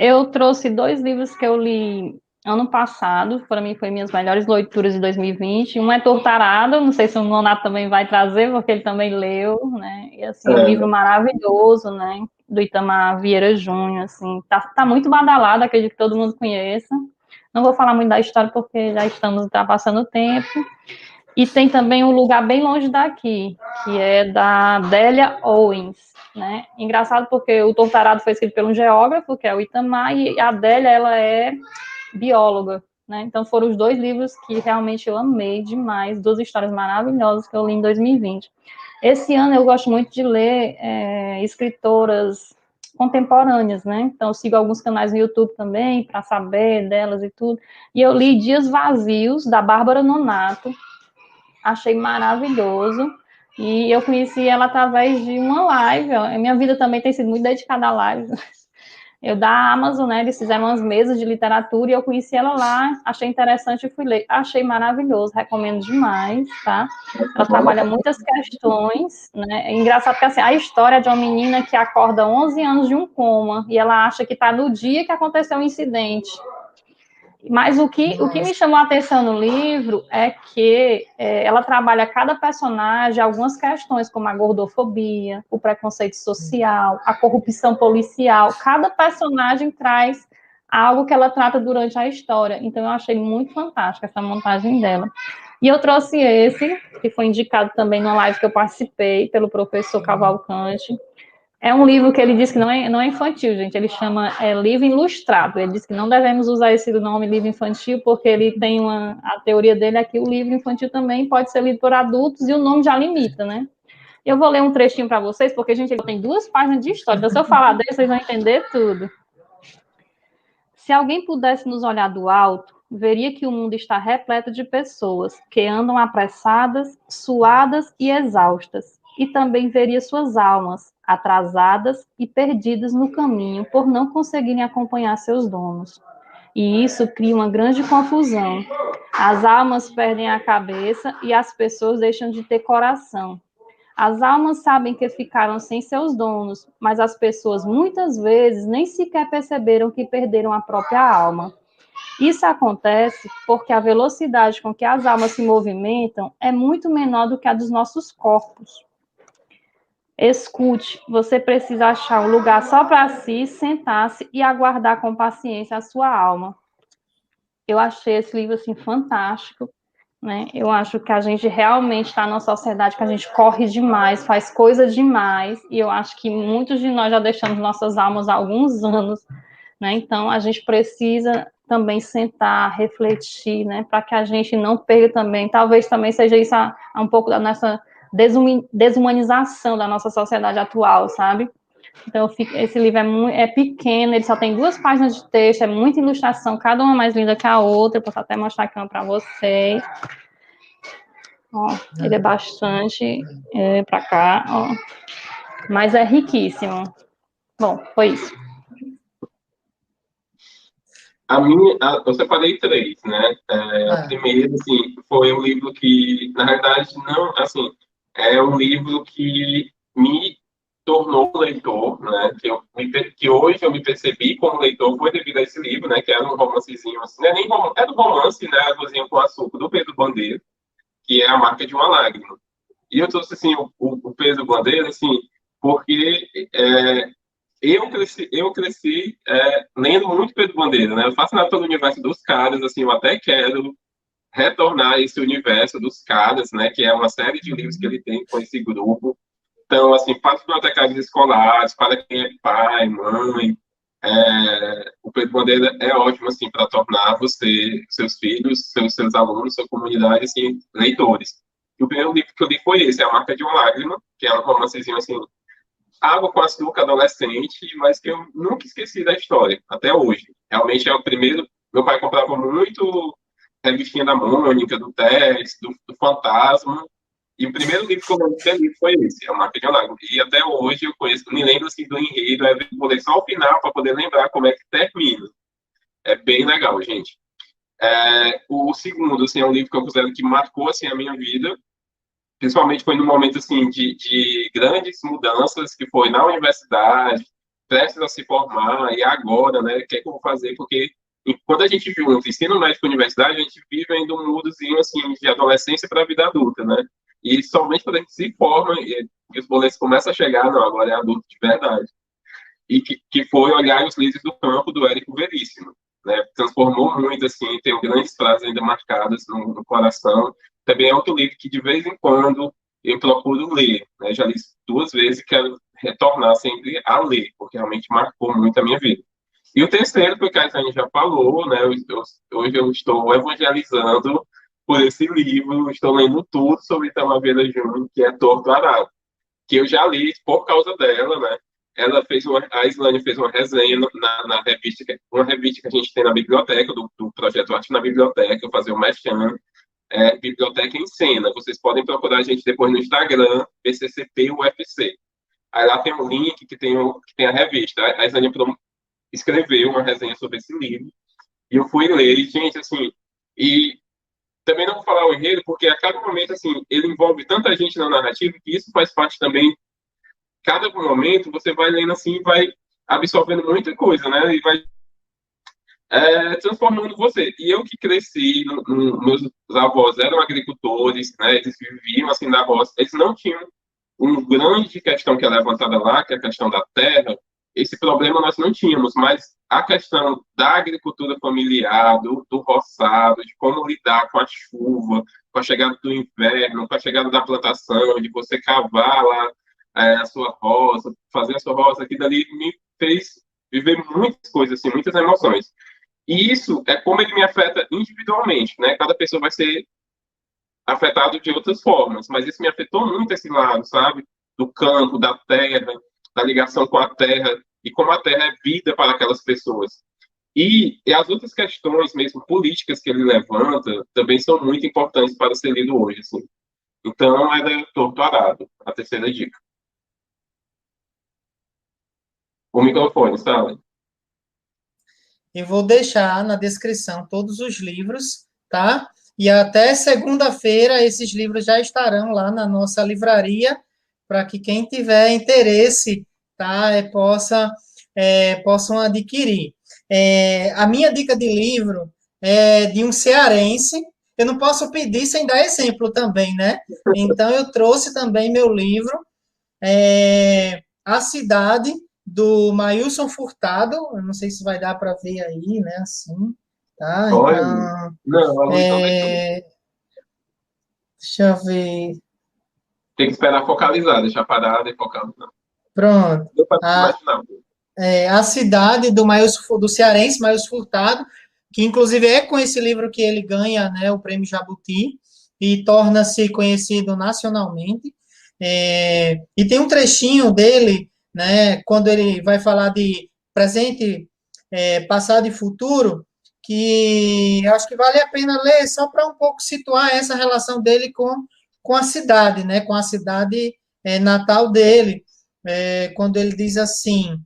B: Eu trouxe 2 livros que eu li ano passado, para mim foi minhas melhores leituras de 2020. Um é Tortarado, não sei se o Nonato também vai trazer, porque ele também leu, né? E assim, um livro maravilhoso, né? Do Itamar Vieira Júnior, assim, tá muito badalado, acredito que todo mundo conheça. Não vou falar muito da história, porque já estamos ultrapassando o tempo. E tem também um lugar bem longe daqui, que é da Délia Owens, né? Engraçado porque o Tortarado foi escrito por um geógrafo, que é o Itamar, e a Délia, ela é bióloga, né? Então foram os 2 livros que realmente eu amei demais, 2 histórias maravilhosas que eu li em 2020. Esse ano eu gosto muito de ler escritoras contemporâneas, né? Então eu sigo alguns canais no YouTube também para saber delas e tudo. E eu li Dias Vazios, da Bárbara Nonato, achei maravilhoso. E eu conheci ela através de uma live. A minha vida também tem sido muito dedicada a lives. Eu da Amazon, né, eles fizeram umas mesas de literatura e eu conheci ela lá, achei interessante e fui ler. Achei maravilhoso, recomendo demais, tá? Ela trabalha muitas questões, né? É engraçado que assim, a história de uma menina que acorda 11 anos de um coma e ela acha que está no dia que aconteceu o incidente. Mas o que me chamou a atenção no livro é que ela trabalha cada personagem algumas questões, como a gordofobia, o preconceito social, a corrupção policial. Cada personagem traz algo que ela trata durante a história. Então, eu achei muito fantástica essa montagem dela. E eu trouxe esse, que foi indicado também numa live que eu participei, pelo professor Cavalcante. É um livro que ele diz que não é infantil, gente. Ele chama livro ilustrado. Ele diz que não devemos usar esse nome livro infantil, porque ele tem a teoria dele é que o livro infantil também pode ser lido por adultos e o nome já limita, né? Eu vou ler um trechinho para vocês, porque, gente, ele tem 2 páginas de história. Então, se eu falar dele, vocês vão entender tudo. Se alguém pudesse nos olhar do alto, veria que o mundo está repleto de pessoas que andam apressadas, suadas e exaustas. E também veria suas almas atrasadas e perdidas no caminho por não conseguirem acompanhar seus donos. E isso cria uma grande confusão. As almas perdem a cabeça e as pessoas deixam de ter coração. As almas sabem que ficaram sem seus donos, mas as pessoas muitas vezes nem sequer perceberam que perderam a própria alma. Isso acontece porque a velocidade com que as almas se movimentam é muito menor do que a dos nossos corpos. Escute, você precisa achar um lugar só para si, sentar-se e aguardar com paciência a sua alma. Eu achei esse livro assim fantástico, né? Eu acho que a gente realmente está numa sociedade que a gente corre demais, faz coisa demais, e eu acho que muitos de nós já deixamos nossas almas há alguns anos, né? Então a gente precisa também sentar, refletir, né? Para que a gente não perca também, talvez também seja isso um pouco da nossa desumanização da nossa sociedade atual, sabe? Então, esse livro é pequeno, ele só tem 2 páginas de texto, é muita ilustração, cada uma mais linda que a outra. Eu posso até mostrar aqui uma para vocês. Ó, ele é bastante para cá, ó, mas é riquíssimo. Bom, foi isso.
C: Eu separei 3, né? A primeira, assim, foi um livro que, na verdade, não, assim, é um livro que me tornou leitor, né? Que hoje eu me percebi como leitor foi devido a esse livro, né? Que era um romancezinho, assim, não é nem romance, é do romance, né? Águazinha com Açúcar, do Pedro Bandeira, que é A Marca de uma Lágrima. E eu trouxe, assim, o Pedro Bandeira, assim, porque eu cresci lendo muito Pedro Bandeira, né? Eu faço nada pelo universo dos caras, assim, eu até quero retornar a esse universo dos caras, né? Que é uma série de livros que ele tem com esse grupo. Então, assim, para os bibliotecários escolares, para quem é pai, mãe, o Pedro Bandeira é ótimo, assim, para tornar você, seus filhos, seus alunos, sua comunidade, assim, leitores. E o primeiro livro que eu li foi esse, A Marca de uma Lágrima, que é um romancezinho, assim, Água com Açúcar adolescente, mas que eu nunca esqueci da história, até hoje. Realmente é o primeiro. Meu pai comprava muito revistinha da Mônica, do Tess, do Fantasma. E o primeiro livro que eu lembro de ter lido foi esse, A Marca de uma Lágrima. E até hoje eu conheço, me lembro assim, do enredo, vou ler só o final para poder lembrar como é que termina. É bem legal, gente. O segundo, assim, é um livro que eu considero que marcou assim, a minha vida, principalmente foi num momento assim de grandes mudanças que foi na universidade, prestes a se formar e agora, né, o que é que eu vou fazer? Porque quando a gente junta ensino médio com universidade, a gente vive ainda um mudozinho assim de adolescência para a vida adulta, né? E somente quando a gente se forma e os boletos começam a chegar, não, agora é adulto de verdade. E que foi Olhar os Líderes do Campo, do Érico Veríssimo. Né? Transformou muito, assim, tem grandes frases ainda marcadas no coração. Também é outro livro que, de vez em quando, eu procuro ler. Né? Já li 2 vezes e quero retornar sempre a ler, porque realmente marcou muito a minha vida. E o terceiro, porque a Caetano já falou, né? Hoje eu estou evangelizando por esse livro, estou lendo tudo sobre Tamavera Júnior, que é Torto Arado, que eu já li por causa dela, né? A Islane fez uma resenha na revista, uma revista que a gente tem na biblioteca, do projeto Arte na Biblioteca, eu fazer o merchan, Biblioteca em Cena. Vocês podem procurar a gente depois no Instagram, BCCP UFC. Aí lá tem um link que tem a revista. A Islane escreveu uma resenha sobre esse livro, e eu fui ler, e, gente, assim, e também não vou falar o enredo, porque a cada momento, assim, ele envolve tanta gente na narrativa, que isso faz parte também. Cada momento você vai lendo assim, vai absorvendo muita coisa, né? E vai transformando você. E eu que cresci, meus avós eram agricultores, né? Eles viviam assim na roça. Eles não tinham uma grande questão que é levantada lá, que é a questão da terra. Esse problema nós não tínhamos, mas a questão da agricultura familiar, do roçado, de como lidar com a chuva, com a chegada do inverno, com a chegada da plantação, de você cavar lá a sua roça, fazer a sua roça, aquilo dali me fez viver muitas coisas, assim, muitas emoções. E isso é como ele me afeta individualmente, né? Cada pessoa vai ser afetado de outras formas, mas isso me afetou muito esse lado, sabe? Do campo, da terra, da ligação com a terra e como a terra é vida para aquelas pessoas. E as outras questões mesmo políticas que ele levanta também são muito importantes para ser lido hoje, assim. Então, era Torto Arado, a terceira dica. O microfone, sabe?
A: Eu vou deixar na descrição todos os livros, tá? E até segunda-feira esses livros já estarão lá na nossa livraria para que quem tiver interesse, tá, possam adquirir. A minha dica de livro é de um cearense. Eu não posso pedir sem dar exemplo também, né? Então, eu trouxe também meu livro, A Cidade, do Mailson Furtado. Eu não sei se vai dar para ver aí, né? Assim, tá?
C: Olha,
A: Então,
C: não, a luz não deixou.
A: deixa eu ver.
C: Tem que esperar focalizar, deixar parado e focar. Não.
A: Pronto.
C: Deu para
A: A,
C: imaginar.
A: A Cidade, do cearense Mailson Furtado, que inclusive é com esse livro que ele ganha, né, o Prêmio Jabuti e torna-se conhecido nacionalmente. E tem um trechinho dele, né, quando ele vai falar de presente, passado e futuro, que eu acho que vale a pena ler só para um pouco situar essa relação dele com a cidade, né, com a cidade natal dele, quando ele diz assim: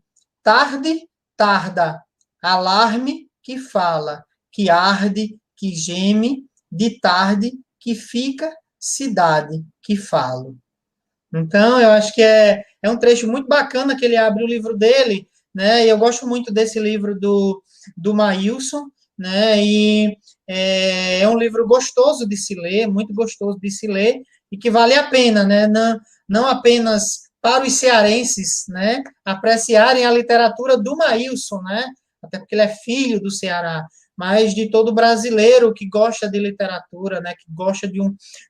A: tarde, tarda, alarme que fala, que arde, que geme, de tarde, que fica, cidade, que falo. Então, eu acho que é um trecho muito bacana que ele abre o livro dele, né? E eu gosto muito desse livro do Maílson, né? E é um livro gostoso de se ler, muito gostoso de se ler, e que vale a pena, né? Não apenas para os cearenses, né? Apreciarem a literatura do Maílson, né? Até porque ele é filho do Ceará, mas de todo brasileiro que gosta de literatura, né? Que gosta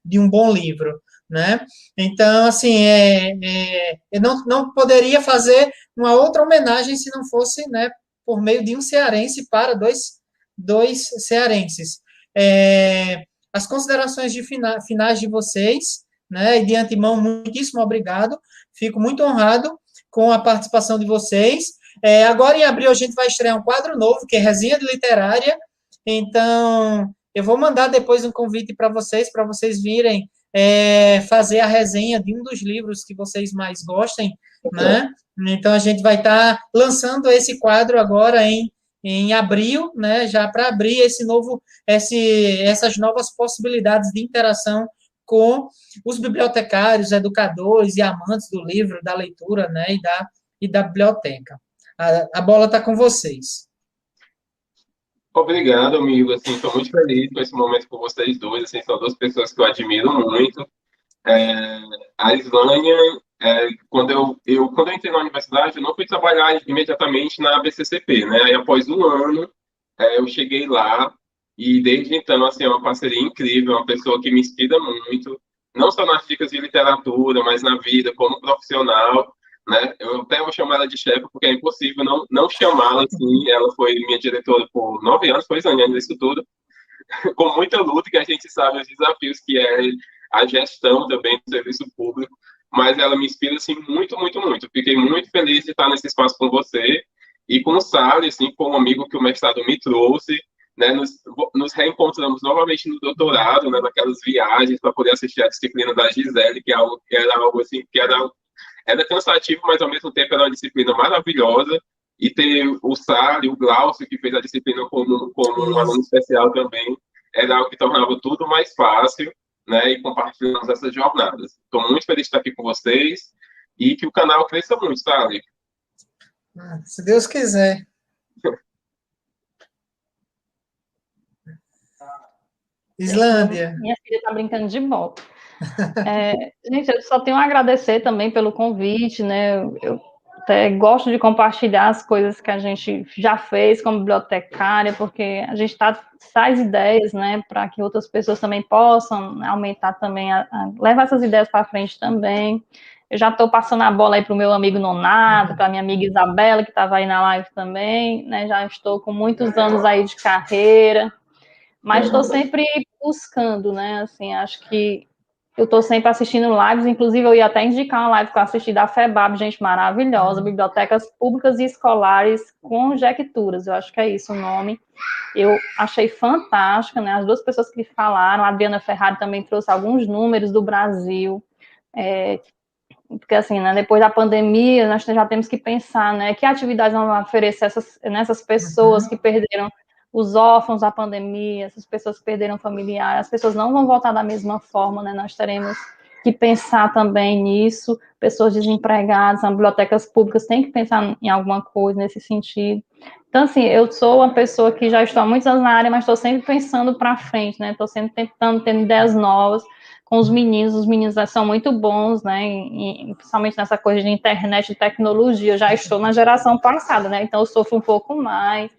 A: de um bom livro, né? Então, assim, eu não poderia fazer uma outra homenagem se não fosse, né, por meio de um cearense para dois cearenses. As considerações finais de vocês, né, e de antemão, muitíssimo obrigado. Fico muito honrado com a participação de vocês. Agora, em abril, a gente vai estrear um quadro novo, que é Resenha de Literária. Então, eu vou mandar depois um convite para vocês virem fazer a resenha de um dos livros que vocês mais gostem, né? Então, a gente vai estar lançando esse quadro agora em abril, né? Já para abrir essas novas possibilidades de interação com os bibliotecários, educadores e amantes do livro, da leitura, né? E da biblioteca. A bola está com vocês.
C: Obrigado, amigo. Assim, estou muito feliz com esse momento com vocês dois. Assim, são duas pessoas que eu admiro muito. A Islânia, quando eu entrei na universidade, eu não fui trabalhar imediatamente na BCCP, né? Aí, após um ano, eu cheguei lá e desde então, assim, é uma parceria incrível, uma pessoa que me inspira muito, não só nas dicas de literatura, mas na vida como profissional, né? Eu até vou chamar ela de chefe, porque é impossível não chamá-la assim. Ela foi minha diretora por 9 anos, foi examinando isso tudo, com muita luta, que a gente sabe os desafios que é a gestão também do serviço público, mas ela me inspira, assim, muito, muito, muito. Fiquei muito feliz de estar nesse espaço com você e com o Sally, assim, com um amigo que o mestrado me trouxe, né? Nos reencontramos novamente no doutorado, né? Naquelas viagens para poder assistir a disciplina da Gisele, que era algo assim, que era cansativo, mas ao mesmo tempo era uma disciplina maravilhosa. E ter o Sally, o Glaucio, que fez a disciplina como um aluno especial também, era algo que tornava tudo mais fácil, né? E compartilhamos essas jornadas. Estou muito feliz de estar aqui com vocês e que o canal cresça muito, Sally.
A: Se Deus quiser. Islândia.
B: Minha filha está brincando de bola. Gente, eu só tenho a agradecer também pelo convite, né? Eu até gosto de compartilhar as coisas que a gente já fez como bibliotecária, porque a gente traz ideias, né, para que outras pessoas também possam aumentar também, levar essas ideias para frente também. Eu já estou passando a bola aí para o meu amigo Nonato, para a minha amiga Isabela, que estava aí na live também, né? Já estou com muitos anos aí de carreira, mas estou sempre buscando, né? Assim, acho que eu estou sempre assistindo lives, inclusive eu ia até indicar uma live que eu assisti da FEBAB, gente maravilhosa, Bibliotecas Públicas e Escolares Conjecturas, eu acho que é isso o nome. Eu achei fantástica, né? As duas pessoas que falaram, a Adriana Ferrari também trouxe alguns números do Brasil, porque assim, né, depois da pandemia, nós já temos que pensar, né, que atividades vão oferecer nessas pessoas que perderam os órfãos da pandemia, essas pessoas que perderam familiar, as pessoas não vão voltar da mesma forma, né, nós teremos que pensar também nisso, pessoas desempregadas, as bibliotecas públicas têm que pensar em alguma coisa nesse sentido. Então, assim, eu sou uma pessoa que já estou há muitos anos na área, mas estou sempre pensando para frente, né? Estou sempre tentando ter ideias novas com os meninos são muito bons, né? Principalmente nessa coisa de internet e tecnologia. Eu já estou na geração passada, né? Então eu sofro um pouco mais.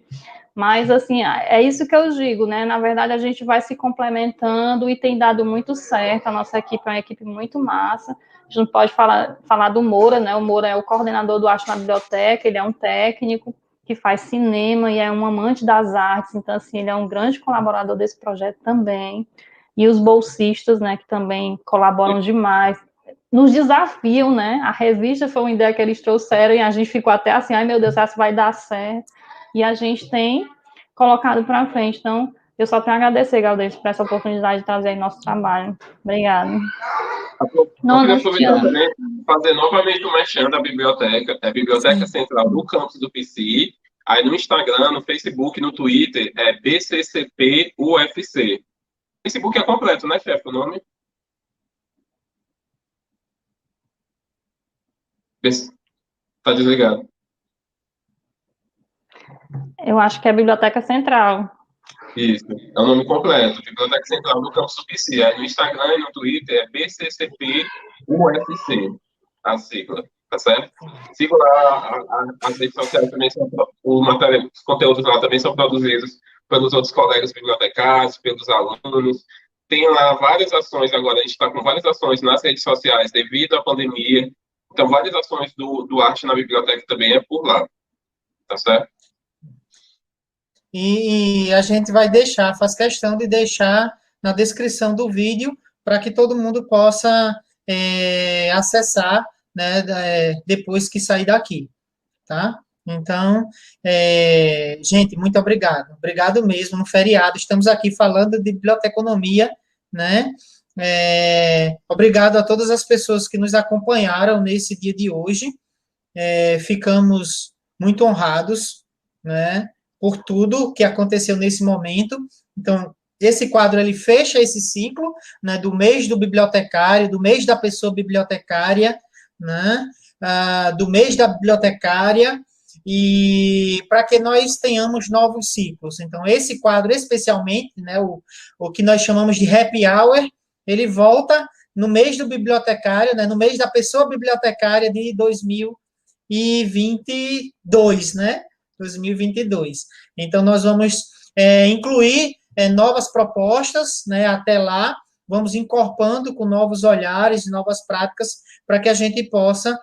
B: Mas, assim, é isso que eu digo, né? Na verdade, a gente vai se complementando e tem dado muito certo. A nossa equipe é uma equipe muito massa. A gente não pode falar do Moura, né? O Moura é o coordenador do Arte na Biblioteca, ele é um técnico que faz cinema e é um amante das artes. Então, assim, ele é um grande colaborador desse projeto também. E os bolsistas, né, que também colaboram demais. Nos desafiam, né? A revista foi uma ideia que eles trouxeram e a gente ficou até assim, ai meu Deus, essa vai dar certo. E a gente tem colocado para frente. Então, eu só tenho a agradecer, Galdês, por essa oportunidade de trazer aí nosso trabalho. Obrigada.
C: Eu queria aproveitar também fazer novamente o merchan da biblioteca, é a Biblioteca Central do campus do PC, aí no Instagram, no Facebook, no Twitter, é BCCP UFC. Facebook é completo, né, chefe, o nome? Tá desligado.
B: Eu acho que é a Biblioteca Central.
C: Isso, é o nome completo, Biblioteca Central do campus do PC. Aí no Instagram e no Twitter é BCCP UFC, a sigla, tá certo? Siga lá, as redes sociais também são, os conteúdos lá também são produzidos pelos outros colegas bibliotecários, pelos alunos. Tem lá várias ações, agora a gente está com várias ações nas redes sociais devido à pandemia. Então, várias ações do Arte na Biblioteca também é por lá, tá certo?
A: E a gente vai deixar, faz questão de deixar na descrição do vídeo para que todo mundo possa acessar, né, depois que sair daqui, tá? Então, gente, muito obrigado. Obrigado mesmo, no feriado, estamos aqui falando de biblioteconomia, né? Obrigado a todas as pessoas que nos acompanharam nesse dia de hoje. Ficamos muito honrados, né, por tudo que aconteceu nesse momento. Então, esse quadro, ele fecha esse ciclo, né, do mês do bibliotecário, do mês da pessoa bibliotecária, né, do mês da bibliotecária, e para que nós tenhamos novos ciclos. Então, esse quadro, especialmente, né, o que nós chamamos de happy hour, ele volta no mês do bibliotecário, né, no mês da pessoa bibliotecária de 2022, né? 2022. Então, nós vamos incluir novas propostas, né? Até lá, vamos incorporando com novos olhares, novas práticas, para que a gente possa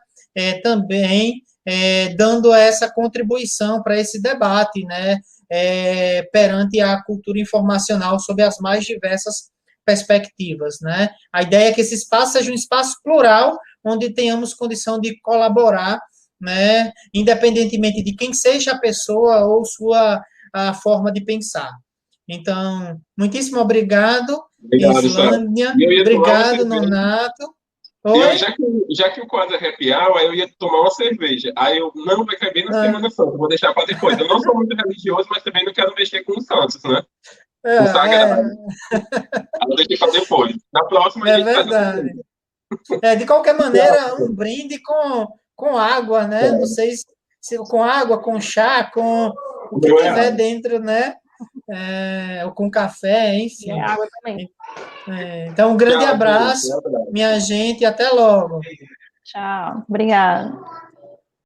A: também dando essa contribuição para esse debate, né? Perante a cultura informacional sob as mais diversas perspectivas, né? A ideia é que esse espaço seja um espaço plural, onde tenhamos condição de colaborar, né, independentemente de quem seja a pessoa ou sua forma de pensar. Então, muitíssimo obrigado, Islândia, obrigado, Nonato.
C: Oi? Já que o quadro é happy hour, aí eu ia tomar uma cerveja. Aí eu não vai caber na Semana Santa, vou deixar para depois. Eu não sou muito religioso, mas também não quero mexer com os santos, né? O sagrado. Aí eu deixei para depois. Na próxima a gente
A: verdade. De qualquer maneira, um brinde com água, né? Não sei se com água, com chá, com o que tiver dentro, né? Ou com café, enfim.
B: Água também.
A: Então, um grande abraço, minha gente, e até logo.
B: Tchau, obrigada.